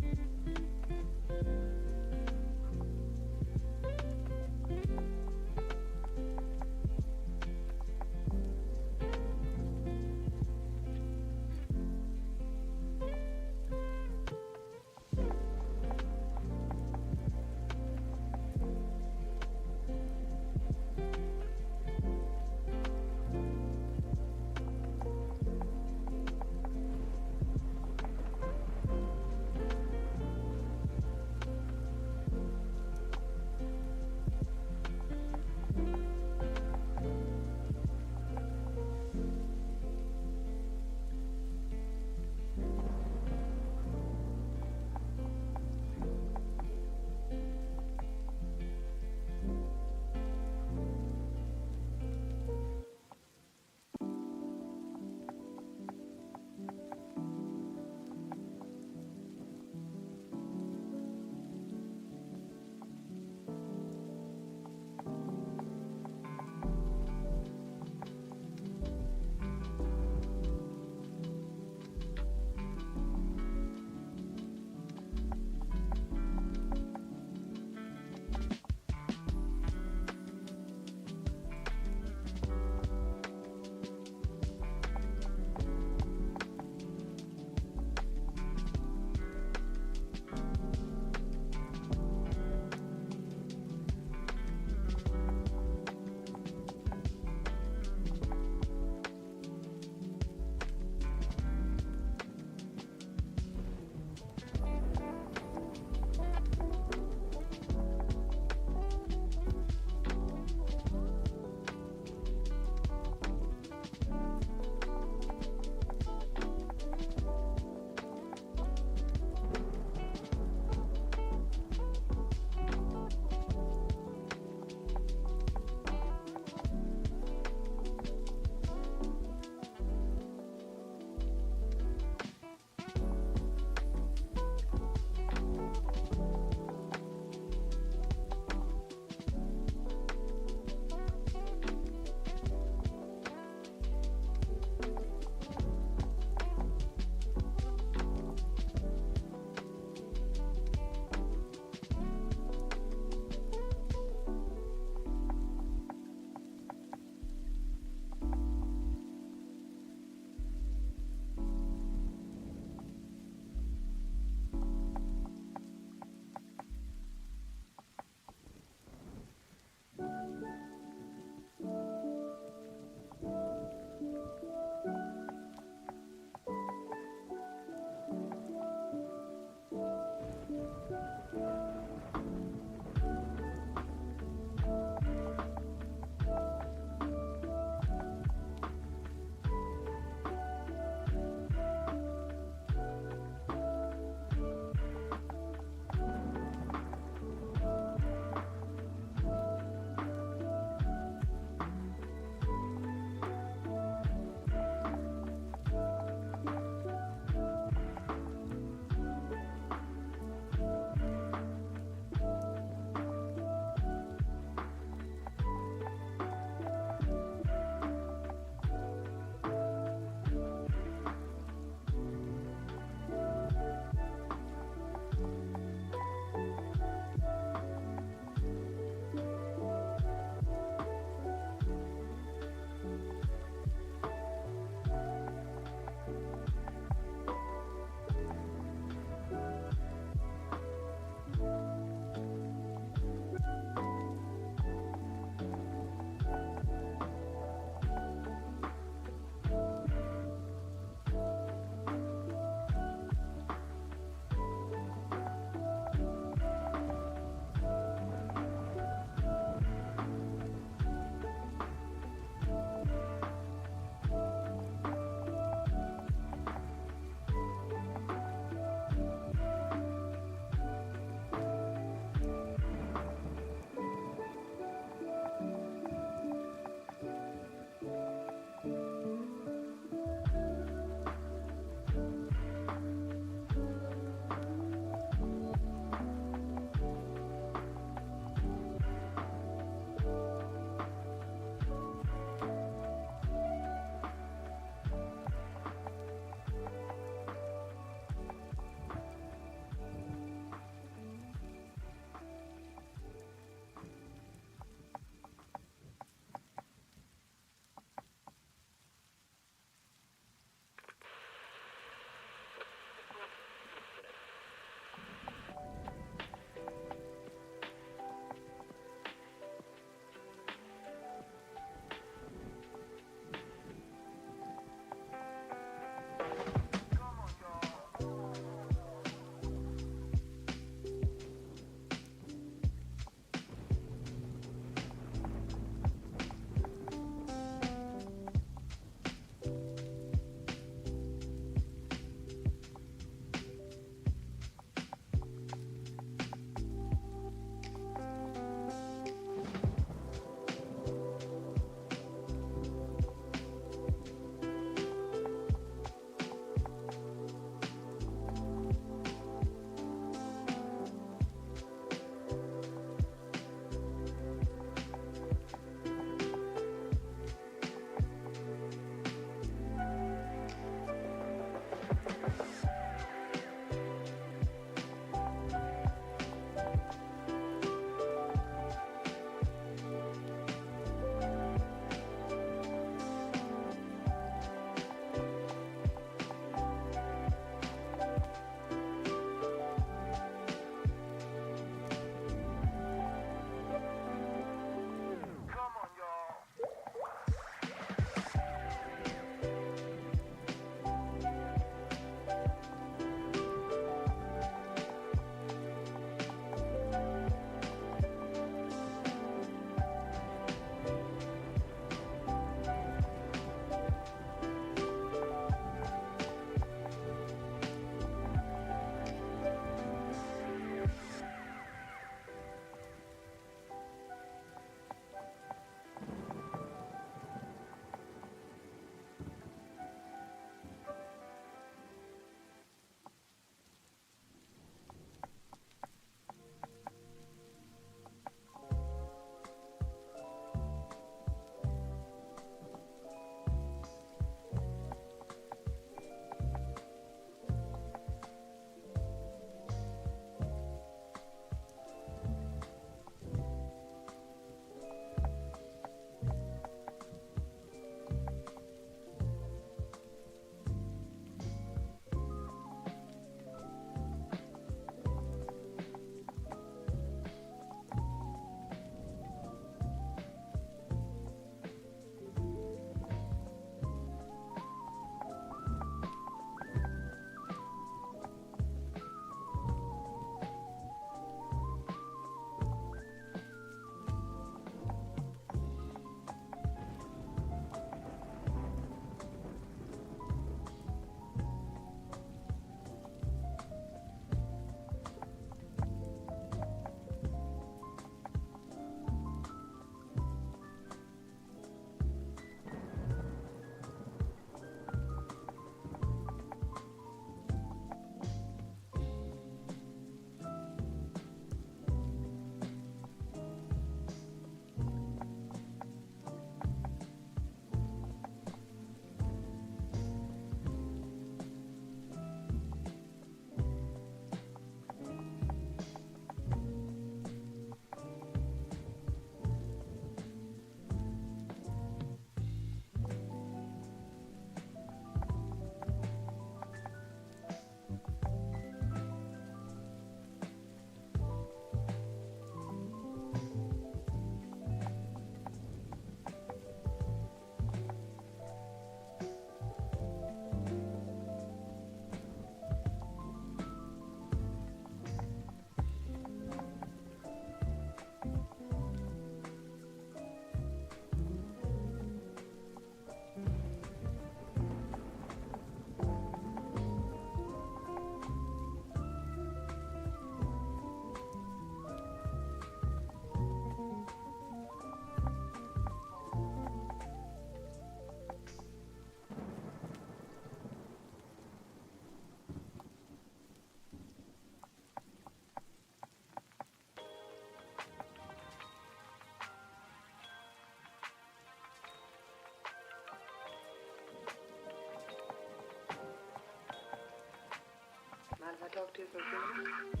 I talk to you for a few minutes?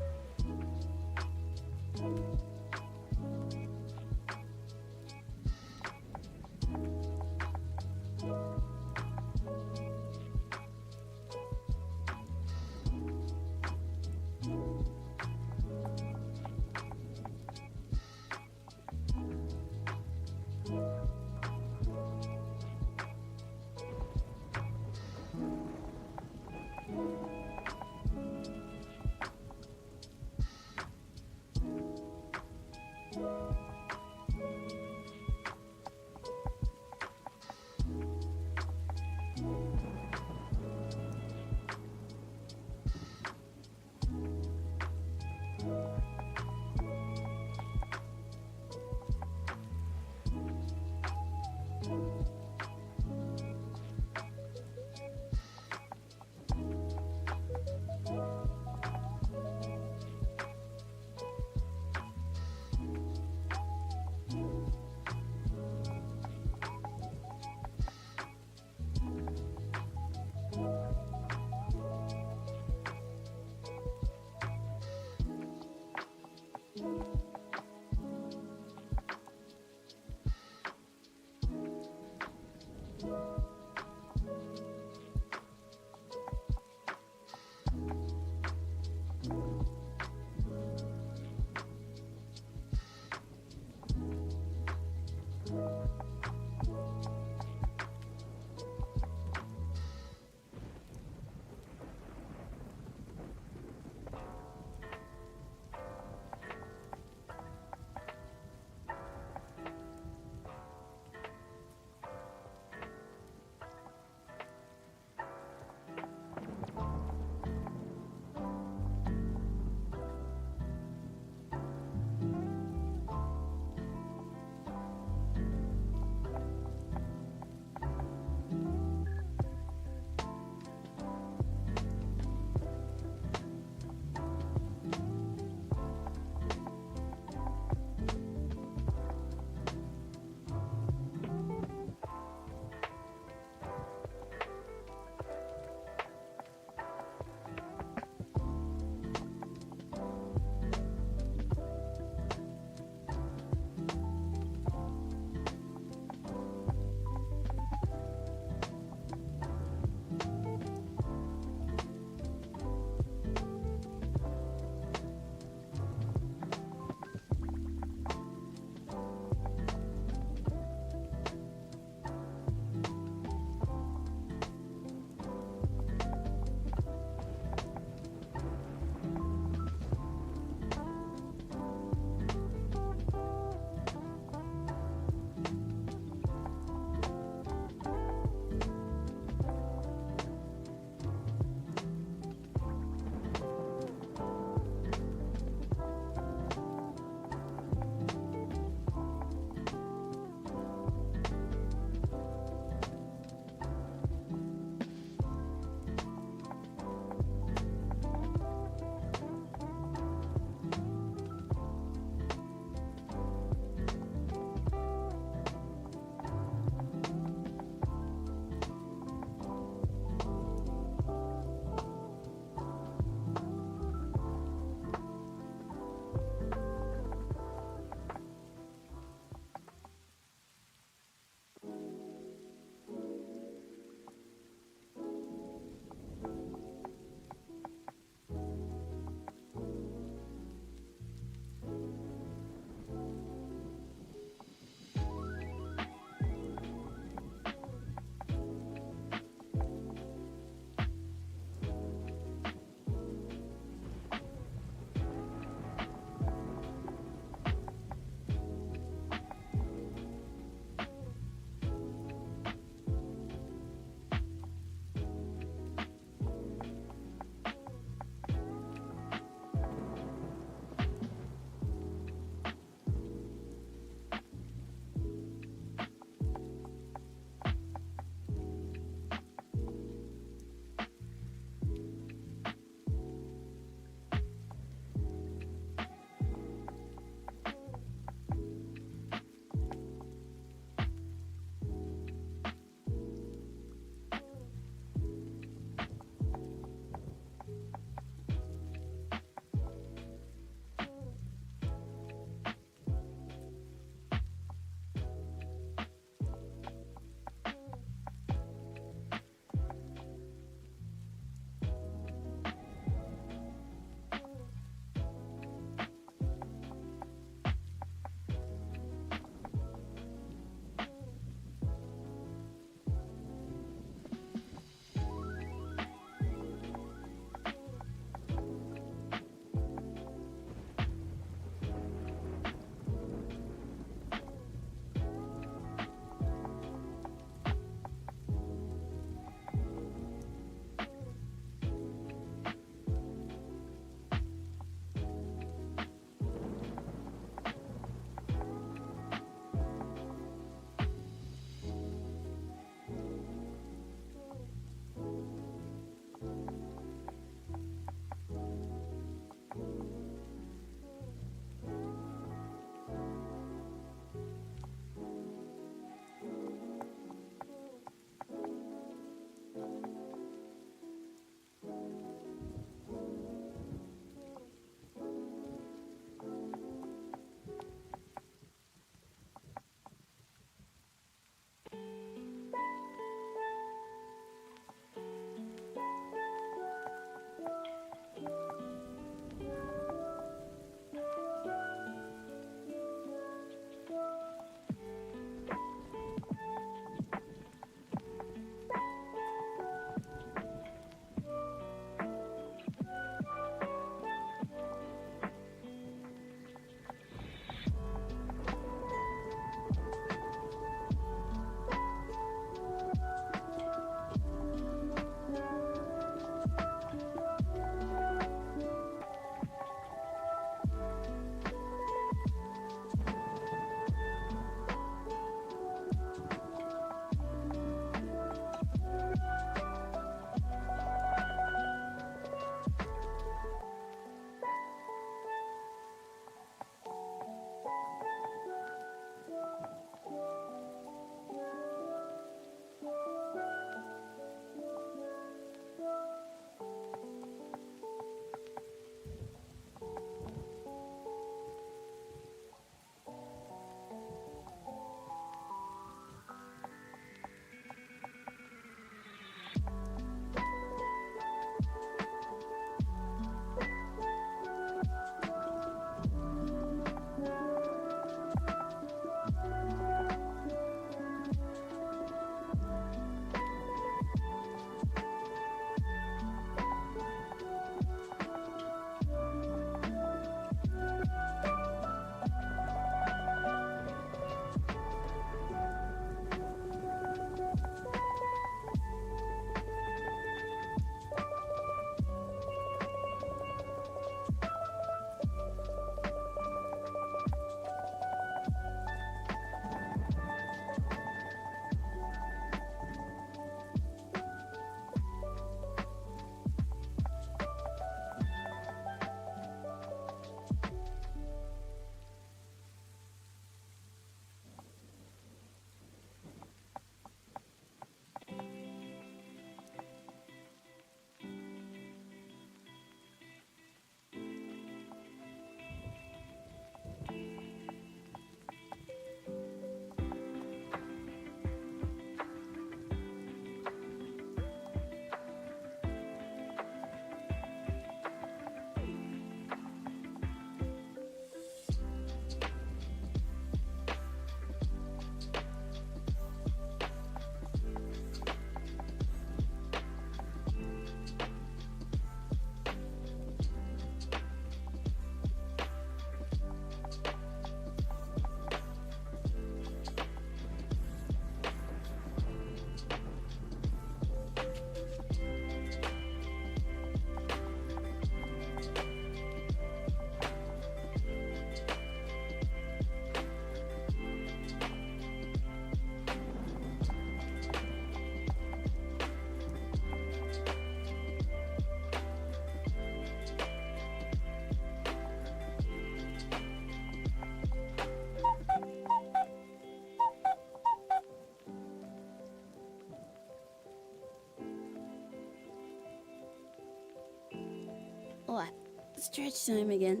Stretch time again.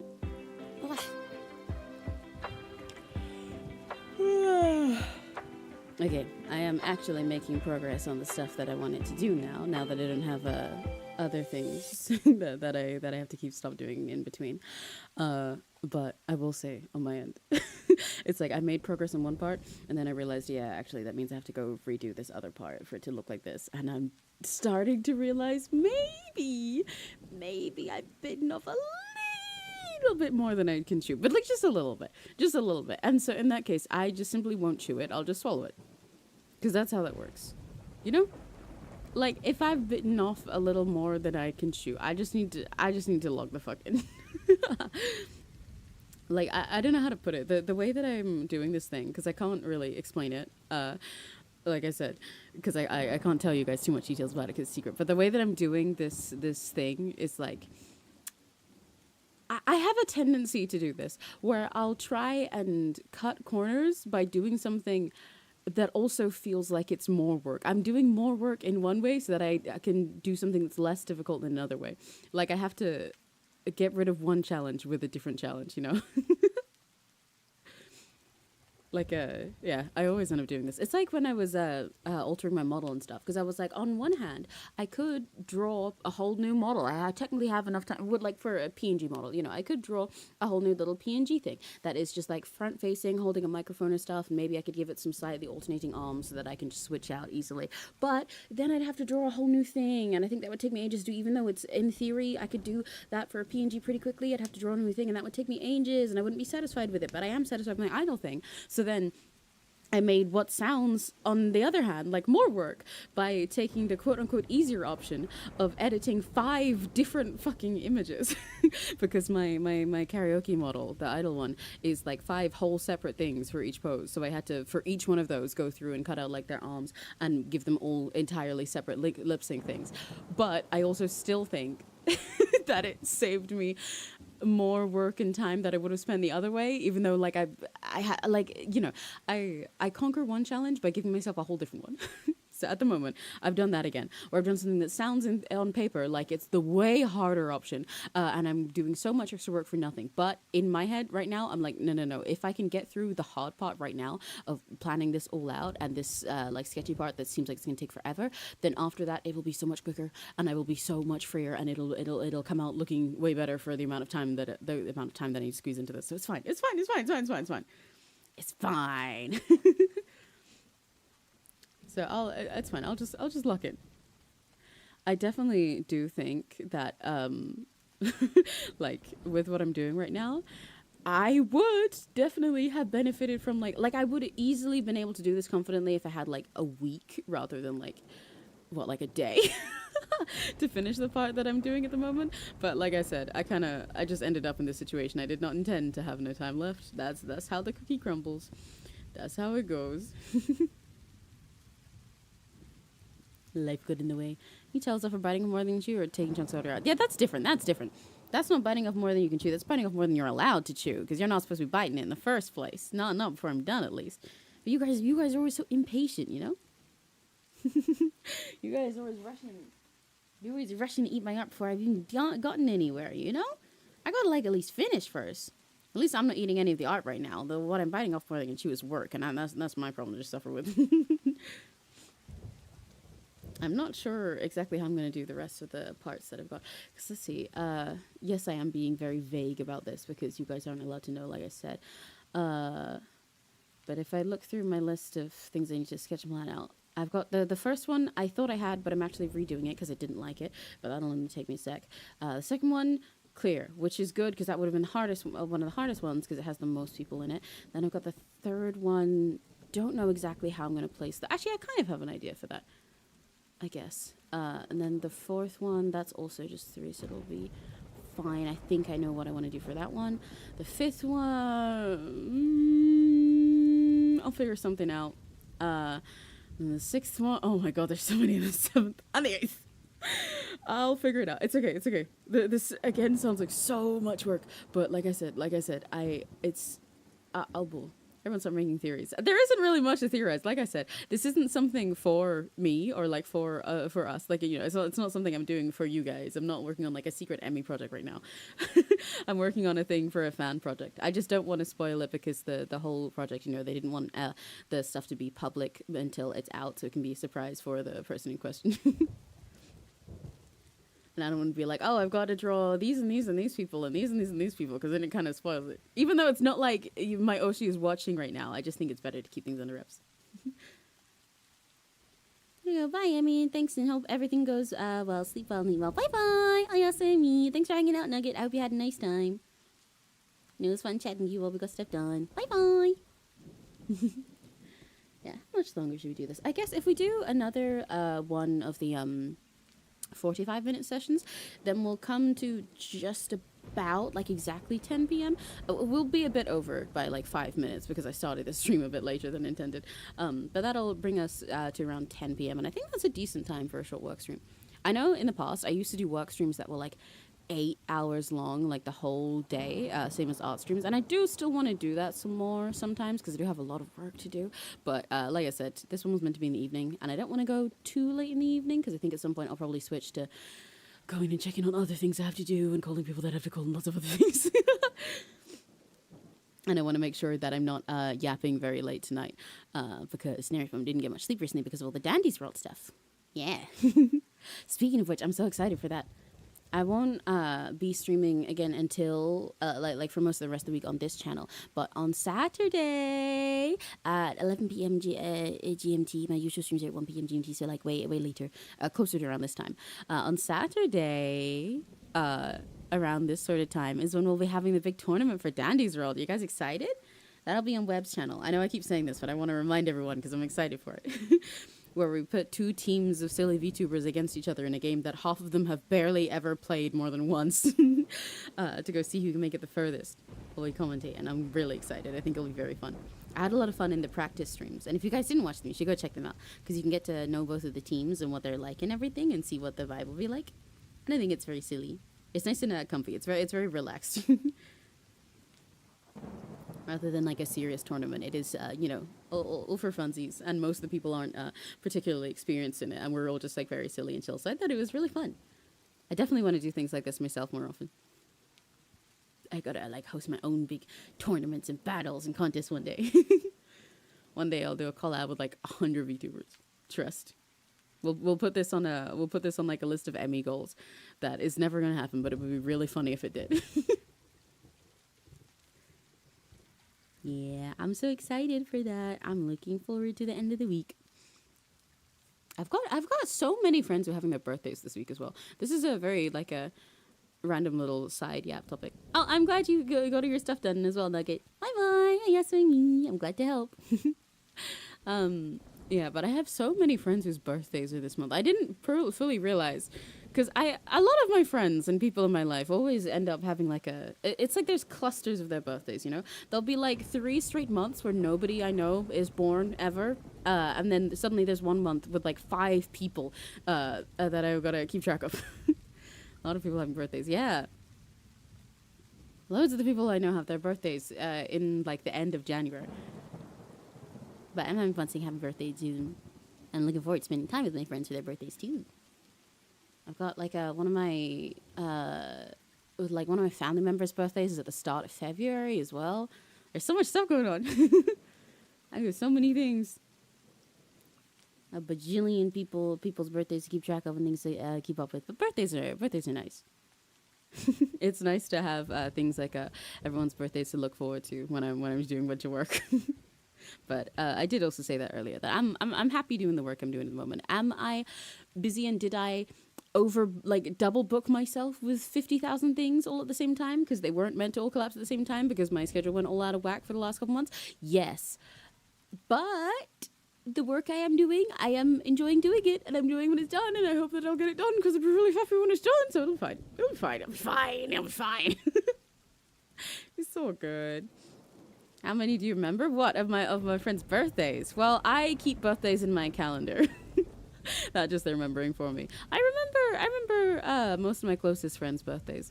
Okay, I am actually making progress on the stuff that I wanted to do now that I don't have other things that I have to keep stop doing in between. But I will say on my end, it's like I made progress on one part, and then I realized, yeah, actually that means I have to go redo this other part for it to look like this, and I'm starting to realize maybe I've bitten off a little bit more than I can chew, but like just a little bit. And so in that case, I just simply won't chew it. I'll just swallow it, because that's how that works, you know. Like if I've bitten off a little more than I can chew, I just need to log the fuck in. Like I don't know how to put it. The way that I'm doing this thing, because I can't really explain it. Like I said, because I can't tell you guys too much details about it because it's secret. But the way that I'm doing this thing is like, I have a tendency to do this where I'll try and cut corners by doing something that also feels like it's more work. I'm doing more work in one way so that I can do something that's less difficult in another way. Like I have to get rid of one challenge with a different challenge, you know? Like, yeah, I always end up doing this. It's like when I was altering my model and stuff, because I was like, on one hand, I could draw a whole new model. I technically have enough time, would like for a PNG model, you know, I could draw a whole new little PNG thing that is just like front facing, holding a microphone and stuff. And maybe I could give it some slightly alternating arms so that I can just switch out easily. But then I'd have to draw a whole new thing. And I think that would take me ages to do, even though it's in theory, I could do that for a PNG pretty quickly. I'd have to draw a new thing and that would take me ages and I wouldn't be satisfied with it. But I am satisfied with my idle thing. So then I made what sounds, on the other hand, like more work by taking the quote-unquote easier option of editing 5 different fucking images. Because my karaoke model, the idle one, is like 5 whole separate things for each pose. So I had to, for each one of those, go through and cut out like their arms and give them all entirely separate lip sync things. But I also still think that it saved me more work and time that I would have spent the other way, even though like I conquer one challenge by giving myself a whole different one. So at the moment, I've done that again, or I've done something that sounds on paper like it's the way harder option, and I'm doing so much extra work for nothing. But in my head right now, I'm like, no. If I can get through the hard part right now of planning this all out and this like sketchy part that seems like it's gonna take forever, then after that it will be so much quicker, and I will be so much freer, and it'll come out looking way better for the amount of time that I need to squeeze into this. So it's fine. It's fine. So it's fine. I'll just lock in. I definitely do think that like with what I'm doing right now, I would definitely have benefited from like I would have easily been able to do this confidently if I had like a week rather than like a day to finish the part that I'm doing at the moment. But like I said, I just ended up in this situation. I did not intend to have no time left. That's how the cookie crumbles. That's how it goes. Life got in the way. You tell us if we're biting off more than you chew or taking chunks out of your mouth. Yeah, that's different. That's not biting off more than you can chew. That's biting off more than you're allowed to chew, because you're not supposed to be biting it in the first place. Not before I'm done, at least. But you guys are always so impatient, you know? You guys are always rushing. You're always rushing to eat my art before I've even gotten anywhere, you know? I gotta like at least finish first. At least I'm not eating any of the art right now. Though what I'm biting off more than I can chew is work, and that's my problem to just suffer with. I'm not sure exactly how I'm going to do the rest of the parts that I've got. Because let's see. Yes, I am being very vague about this because you guys aren't allowed to know, like I said. But if I look through my list of things I need to sketch and plan out, I've got the first one I thought I had, but I'm actually redoing it because I didn't like it. But that'll only take me a sec. The second one, clear, which is good because that would have been one of the hardest ones because it has the most people in it. Then I've got the third one. Don't know exactly how I'm going to place that. Actually, I kind of have an idea for that, I guess. And then the fourth one, that's also just 3, so it'll be fine. I think I know what I want to do for that one. The fifth one, I'll figure something out. And the sixth one, oh my god, there's so many in the seventh and the eighth. I'll figure it out. It's okay. This again sounds like so much work, but like I said, I'll Everyone start making theories. There isn't really much to theorize. Like I said, this isn't something for me or like for us. Like, you know, it's not something I'm doing for you guys. I'm not working on like a secret Emmy project right now. I'm working on a thing for a fan project. I just don't want to spoil it because the whole project, you know, they didn't want the stuff to be public until it's out, so it can be a surprise for the person in question. And I don't want to be like, oh, I've got to draw these and these and these people and these and these and these people, because then it kind of spoils it. Even though it's not like my 𝘆cie is watching right now, I just think it's better to keep things under wraps. There you go. Bye, Emmy. Thanks, and hope everything goes well. Sleep well, meet well. Bye-bye. Ayasumi. Thanks for hanging out, Nugget. I hope you had a nice time. It was fun chatting to you while we got stuff done. Bye-bye. Yeah, how much longer should we do this? I guess if we do another one of the 45-minute sessions, then we'll come to just about like exactly 10 p.m. We'll be a bit over by like 5 minutes because I started the stream a bit later than intended. But that'll bring us to around 10 p.m. and I think that's a decent time for a short work stream. I know in the past I used to do work streams that were like 8 hours long, like the whole day, same as art streams, and I do still want to do that some more sometimes because I do have a lot of work to do, but like I said, this one was meant to be in the evening and I don't want to go too late in the evening because I think at some point I'll probably switch to going and checking on other things I have to do and calling people that I have to call and lots of other things. And I want to make sure that I'm not yapping very late tonight because Nerifum didn't get much sleep recently because of all the Dandies World stuff. Yeah. Speaking of which, I'm so excited for that. I won't be streaming again until like for most of the rest of the week on this channel, but on Saturday at 11 p.m. GMT, my usual streams are at 1 p.m. GMT, so like way later, closer to around this time. On Saturday, around this sort of time is when we'll be having the big tournament for Dandies World. You guys excited? That'll be on Web's channel. I know I keep saying this, but I want to remind everyone because I'm excited for it. Where we put 2 teams of silly VTubers against each other in a game that half of them have barely ever played more than once to go see who can make it the furthest while we commentate, and I'm really excited. I think it'll be very fun. I had a lot of fun in the practice streams, and if you guys didn't watch them, you should go check them out because you can get to know both of the teams and what they're like and everything and see what the vibe will be like, and I think it's very silly. It's nice and comfy. It's very relaxed. Rather than like a serious tournament, it is, you know, all for funsies, and most of the people aren't particularly experienced in it, and we're all just like very silly and chill. So I thought it was really fun. I definitely want to do things like this myself more often. I gotta like host my own big tournaments and battles and contests one day. One day I'll do a collab with like 100 VTubers. Trust. We'll put this on like a list of Emmy goals. That is never gonna happen, but it would be really funny if it did. Yeah, I'm so excited for that. I'm looking forward to the end of the week. I've got so many friends who are having their birthdays this week as well. This is a very like a random little side yap topic. Oh, I'm glad you got your stuff done as well, Nugget. Bye bye. Yes, me. I'm glad to help. Yeah, but I have so many friends whose birthdays are this month. I didn't fully realize. Because a lot of my friends and people in my life always end up having like it's like there's clusters of their birthdays, you know? There'll be like 3 straight months where nobody I know is born ever. And then suddenly there's 1 month with like 5 people that I've got to keep track of. A lot of people having birthdays, yeah. Loads of the people I know have their birthdays in like the end of January. But I'm having fun saying happy birthday too. And looking forward to spending time with my friends for their birthdays too. I've got like one of my family members' birthdays is at the start of February as well. There's so much stuff going on. I have so many things. A bajillion people's birthdays to keep track of and things to keep up with. But birthdays are nice. It's nice to have things like everyone's birthdays to look forward to when I'm doing a bunch of work. But I did also say that earlier that I'm happy doing the work I'm doing at the moment. Am I busy, and did I double book myself with 50,000 things all at the same time because they weren't meant to all collapse at the same time because my schedule went all out of whack for the last couple months? Yes, but the work I am doing, I am enjoying doing it, and I'm doing when it's done, and I hope that I'll get it done because I'll be really happy when it's done. So it'll be fine. It's so good. How many do you remember? What of my friends' birthdays? Well, I keep birthdays in my calendar. Not just they're remembering for me. I remember most of my closest friends' birthdays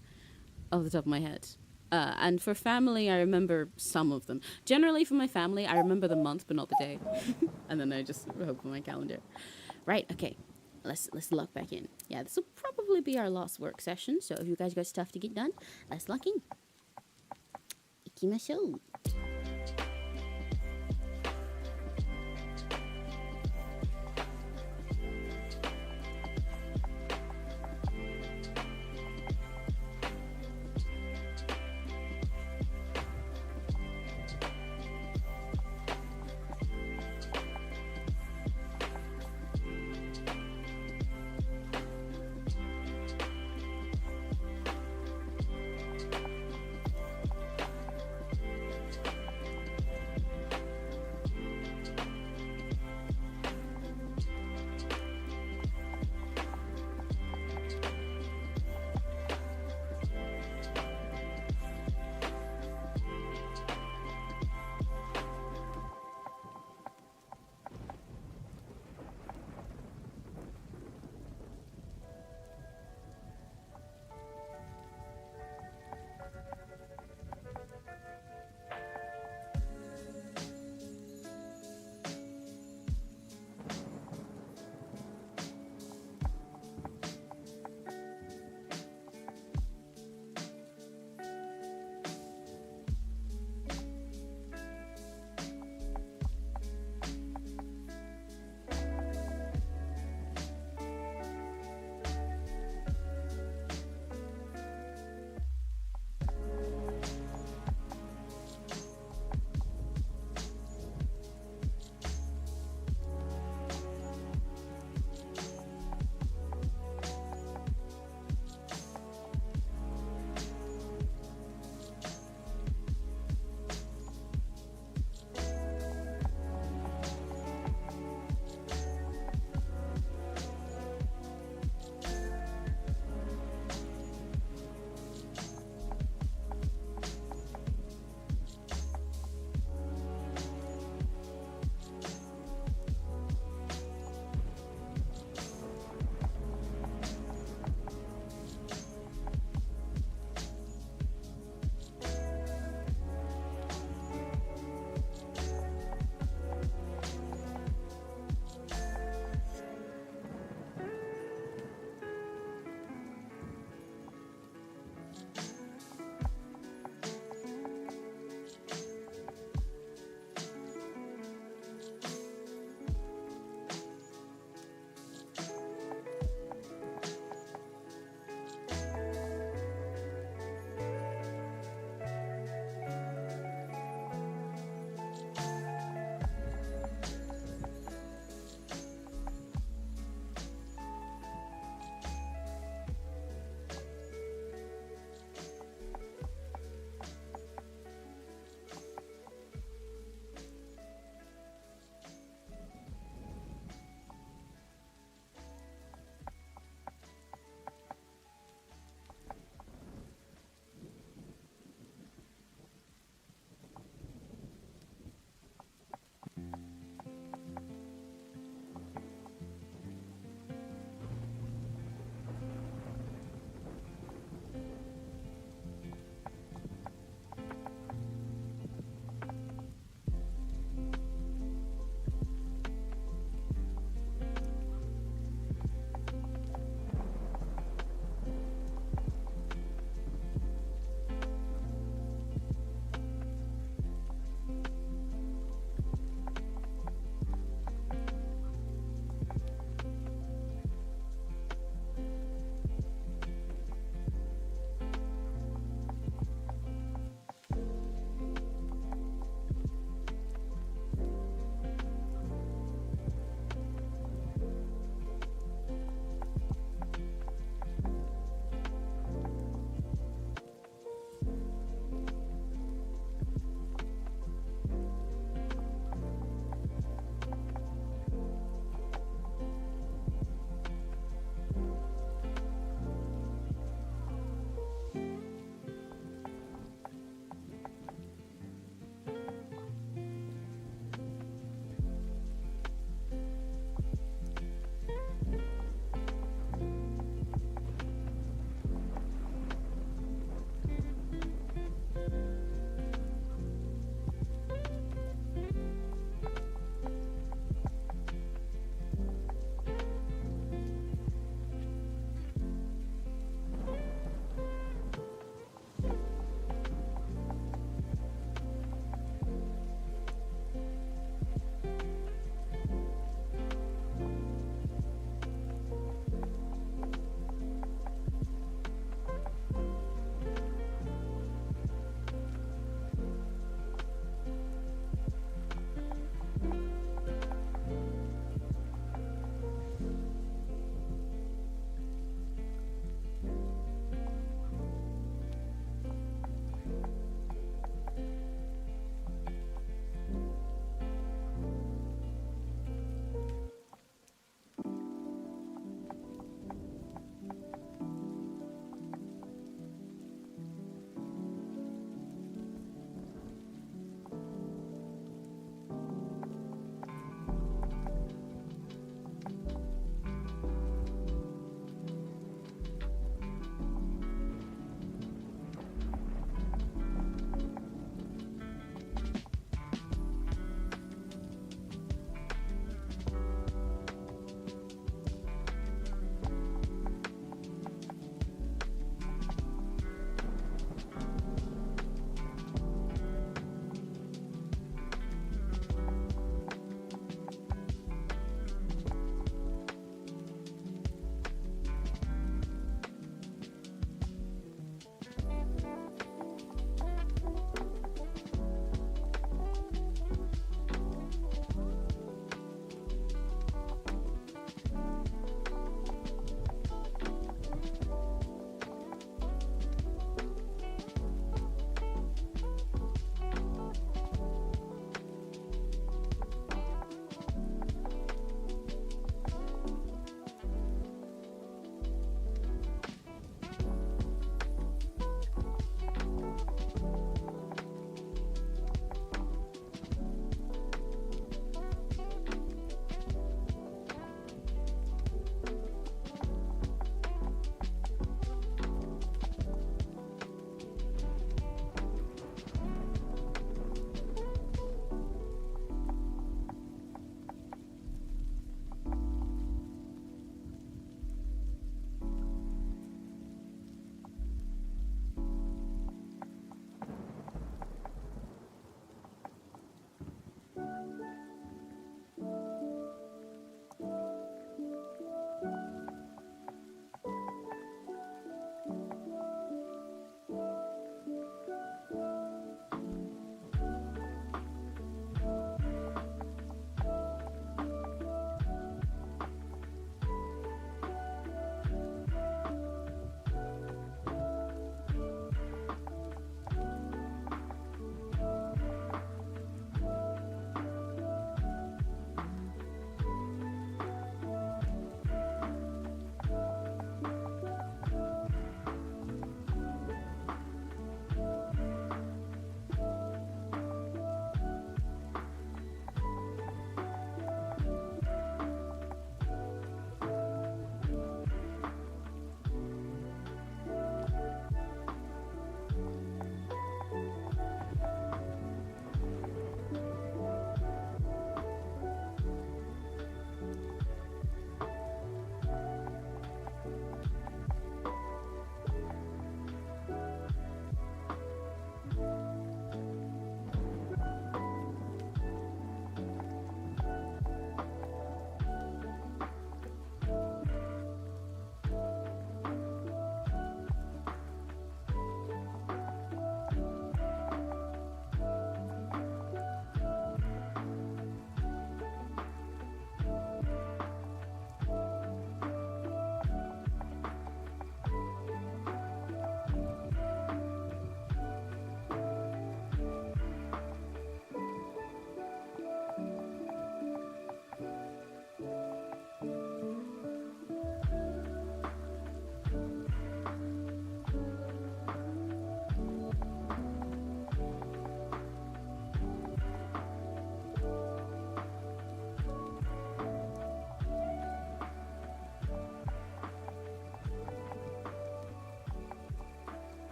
off the top of my head. And for family, I remember some of them. Generally, for my family, I remember the month, but not the day. And then I just hope on my calendar. Right, okay. Let's lock back in. Yeah, this will probably be our last work session. So if you guys got stuff to get done, let's lock in. 行きましょう。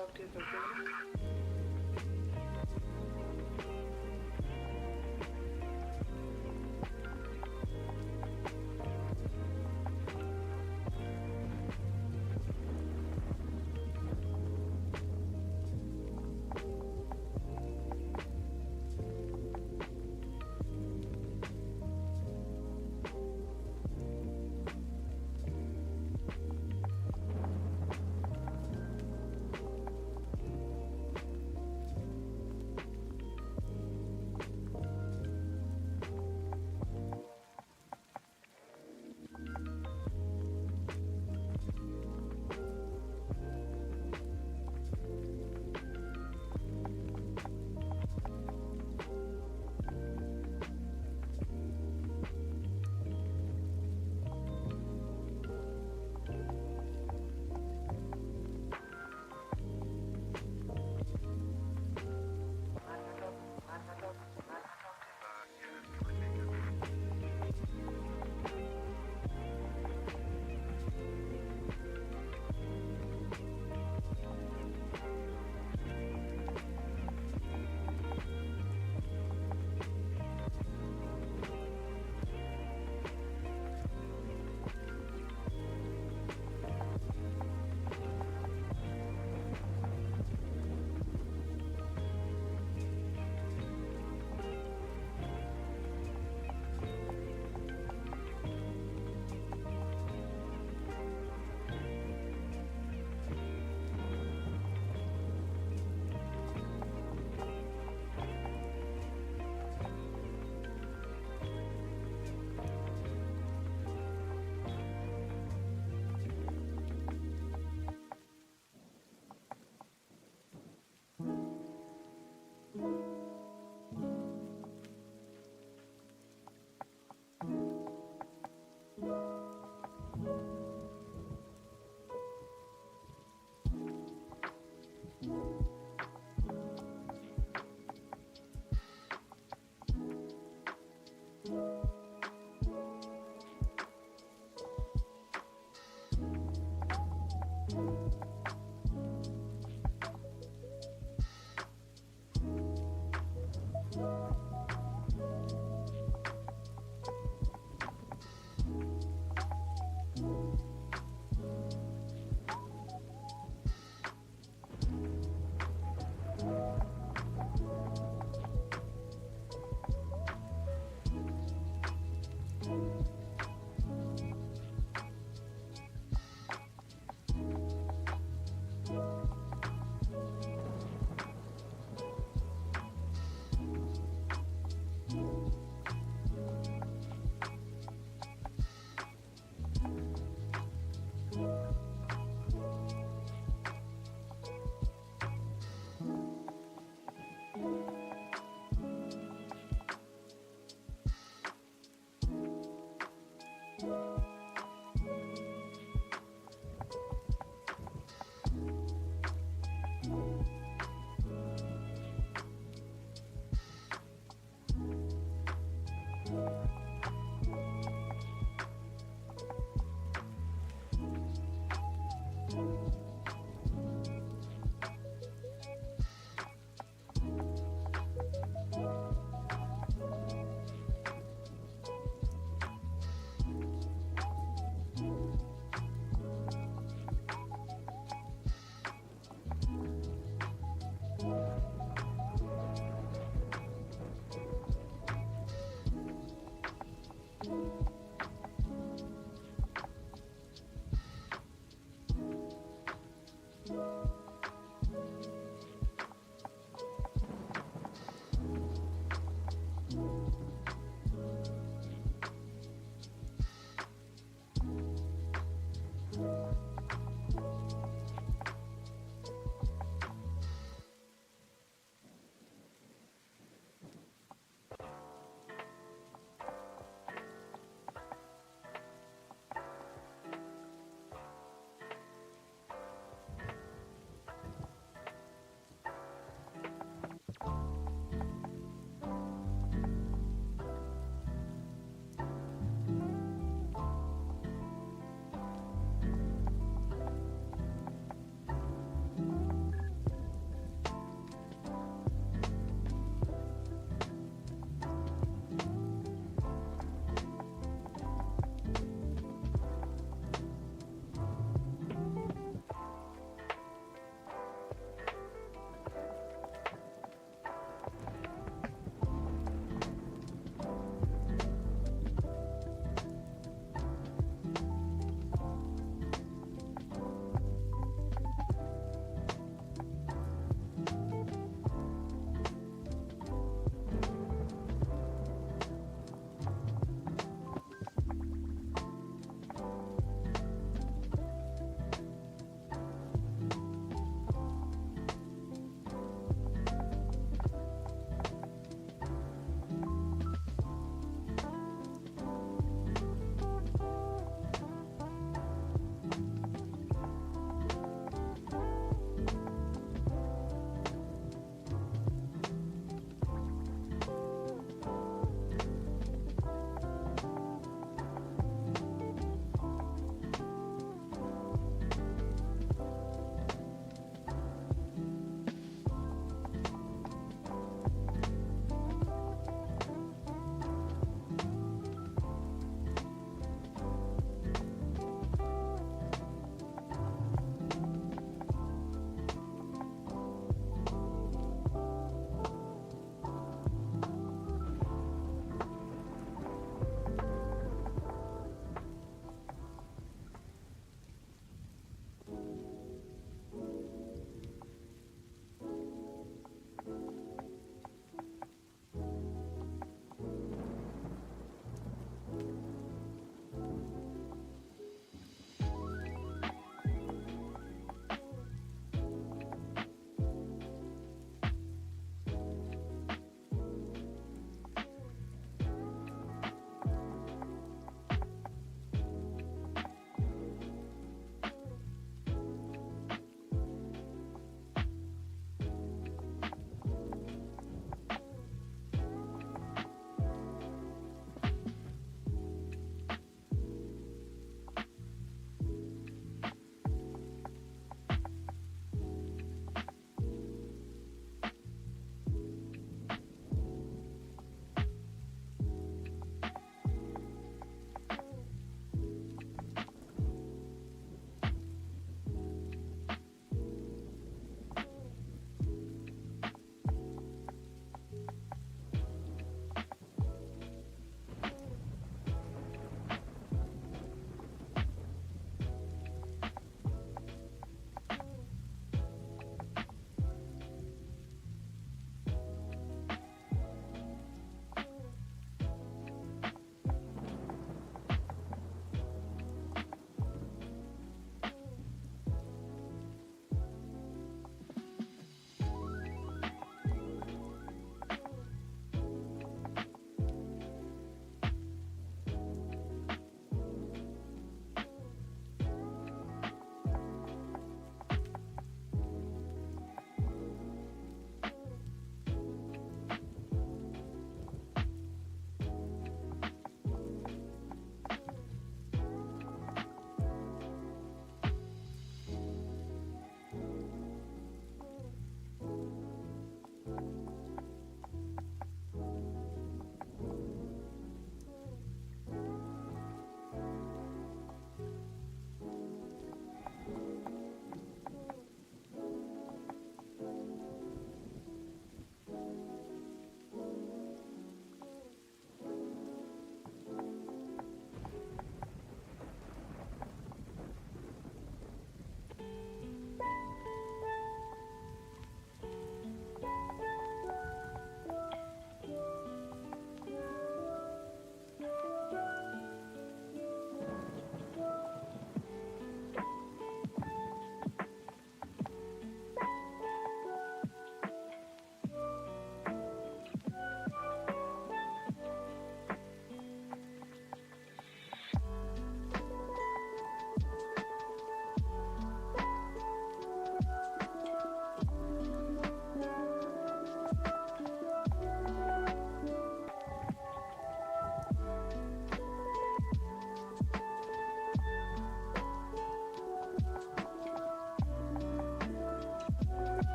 talk to you for a few minutes?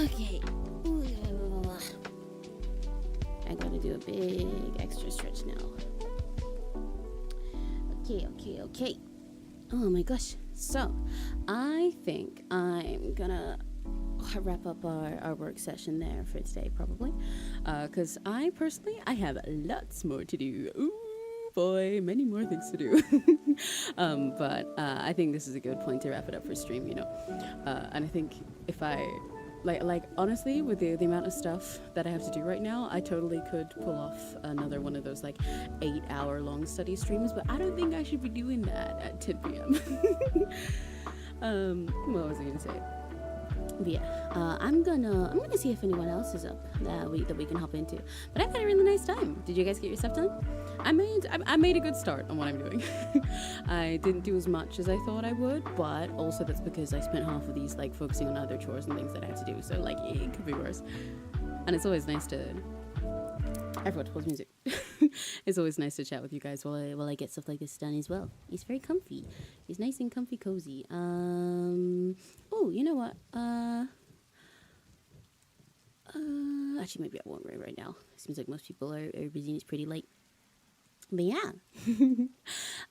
Okay. I gotta do a big extra stretch now. Okay. Oh my gosh. So, I think I'm gonna wrap up our work session there for today, probably. Because I have lots more to do. Ooh, boy, many more things to do. But I think this is a good point to wrap it up for stream, you know. And I think if I like honestly, with the amount of stuff that I have to do right now, I totally could pull off another one of those like 8-hour long study streams, but I don't think I should be doing that at 10 p.m. What was I gonna say? But yeah, I'm gonna see if anyone else is up that we can hop into. But I've had a really nice time. Did you guys get your stuff done? I made a good start on what I'm doing. I didn't do as much as I thought I would, but also that's because I spent half of these like focusing on other chores and things that I have to do. So like it could be worse. And it's always nice to. I forgot to pause music. It's always nice to chat with you guys while I get stuff like this done as well. He's very comfy. He's nice and comfy cozy. Oh, you know what? Actually, maybe I won't right now. Seems like most people are busy and it's pretty late. But yeah,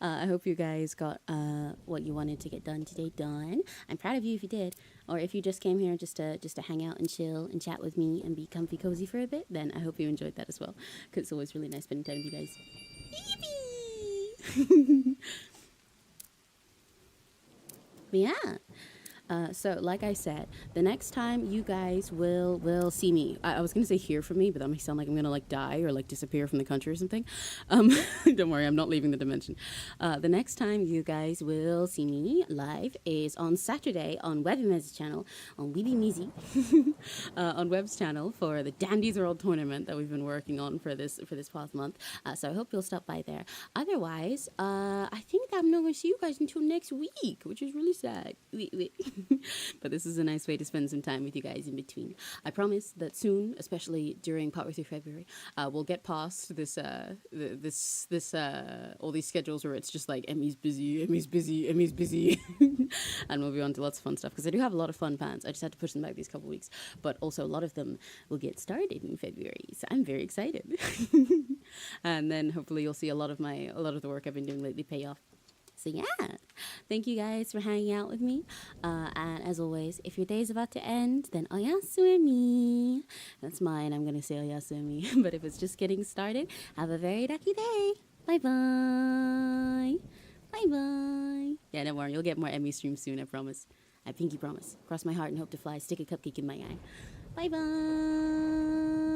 I hope you guys got what you wanted to get done today done. I'm proud of you if you did, or if you just came here just to hang out and chill and chat with me and be comfy cozy for a bit. Then I hope you enjoyed that as well, because it's always really nice spending time with you guys. But yeah. So, like I said, the next time you guys will see me, I was gonna say hear from me, but that may sound like I'm gonna like die or like disappear from the country or something. Don't worry, I'm not leaving the dimension. The next time you guys will see me live is on Saturday on Webimez's channel, on Weeby Meezy, on Web's channel for the Dandies World Tournament that we've been working on for this past month. So I hope you'll stop by there. Otherwise, I think that I'm not gonna see you guys until next week, which is really sad. But this is a nice way to spend some time with you guys in between. I promise that soon, especially during partway through February, we'll get past this all these schedules where it's just like Emmy's busy, and we'll be on to lots of fun stuff, because I do have a lot of fun plans. I just had to push them back these couple weeks, but also a lot of them will get started in February, so I'm very excited. And then hopefully you'll see a lot of the work I've been doing lately pay off. So yeah, thank you guys for hanging out with me. And as always, if your day is about to end, then oyasumi. That's mine. I'm going to say oyasumi. But if it's just getting started, have a very lucky day. Bye-bye. Bye-bye. Yeah, don't worry. You'll get more Emmy streams soon, I promise. I pinky promise. Cross my heart and hope to fly. Stick a cupcake in my eye. Bye-bye.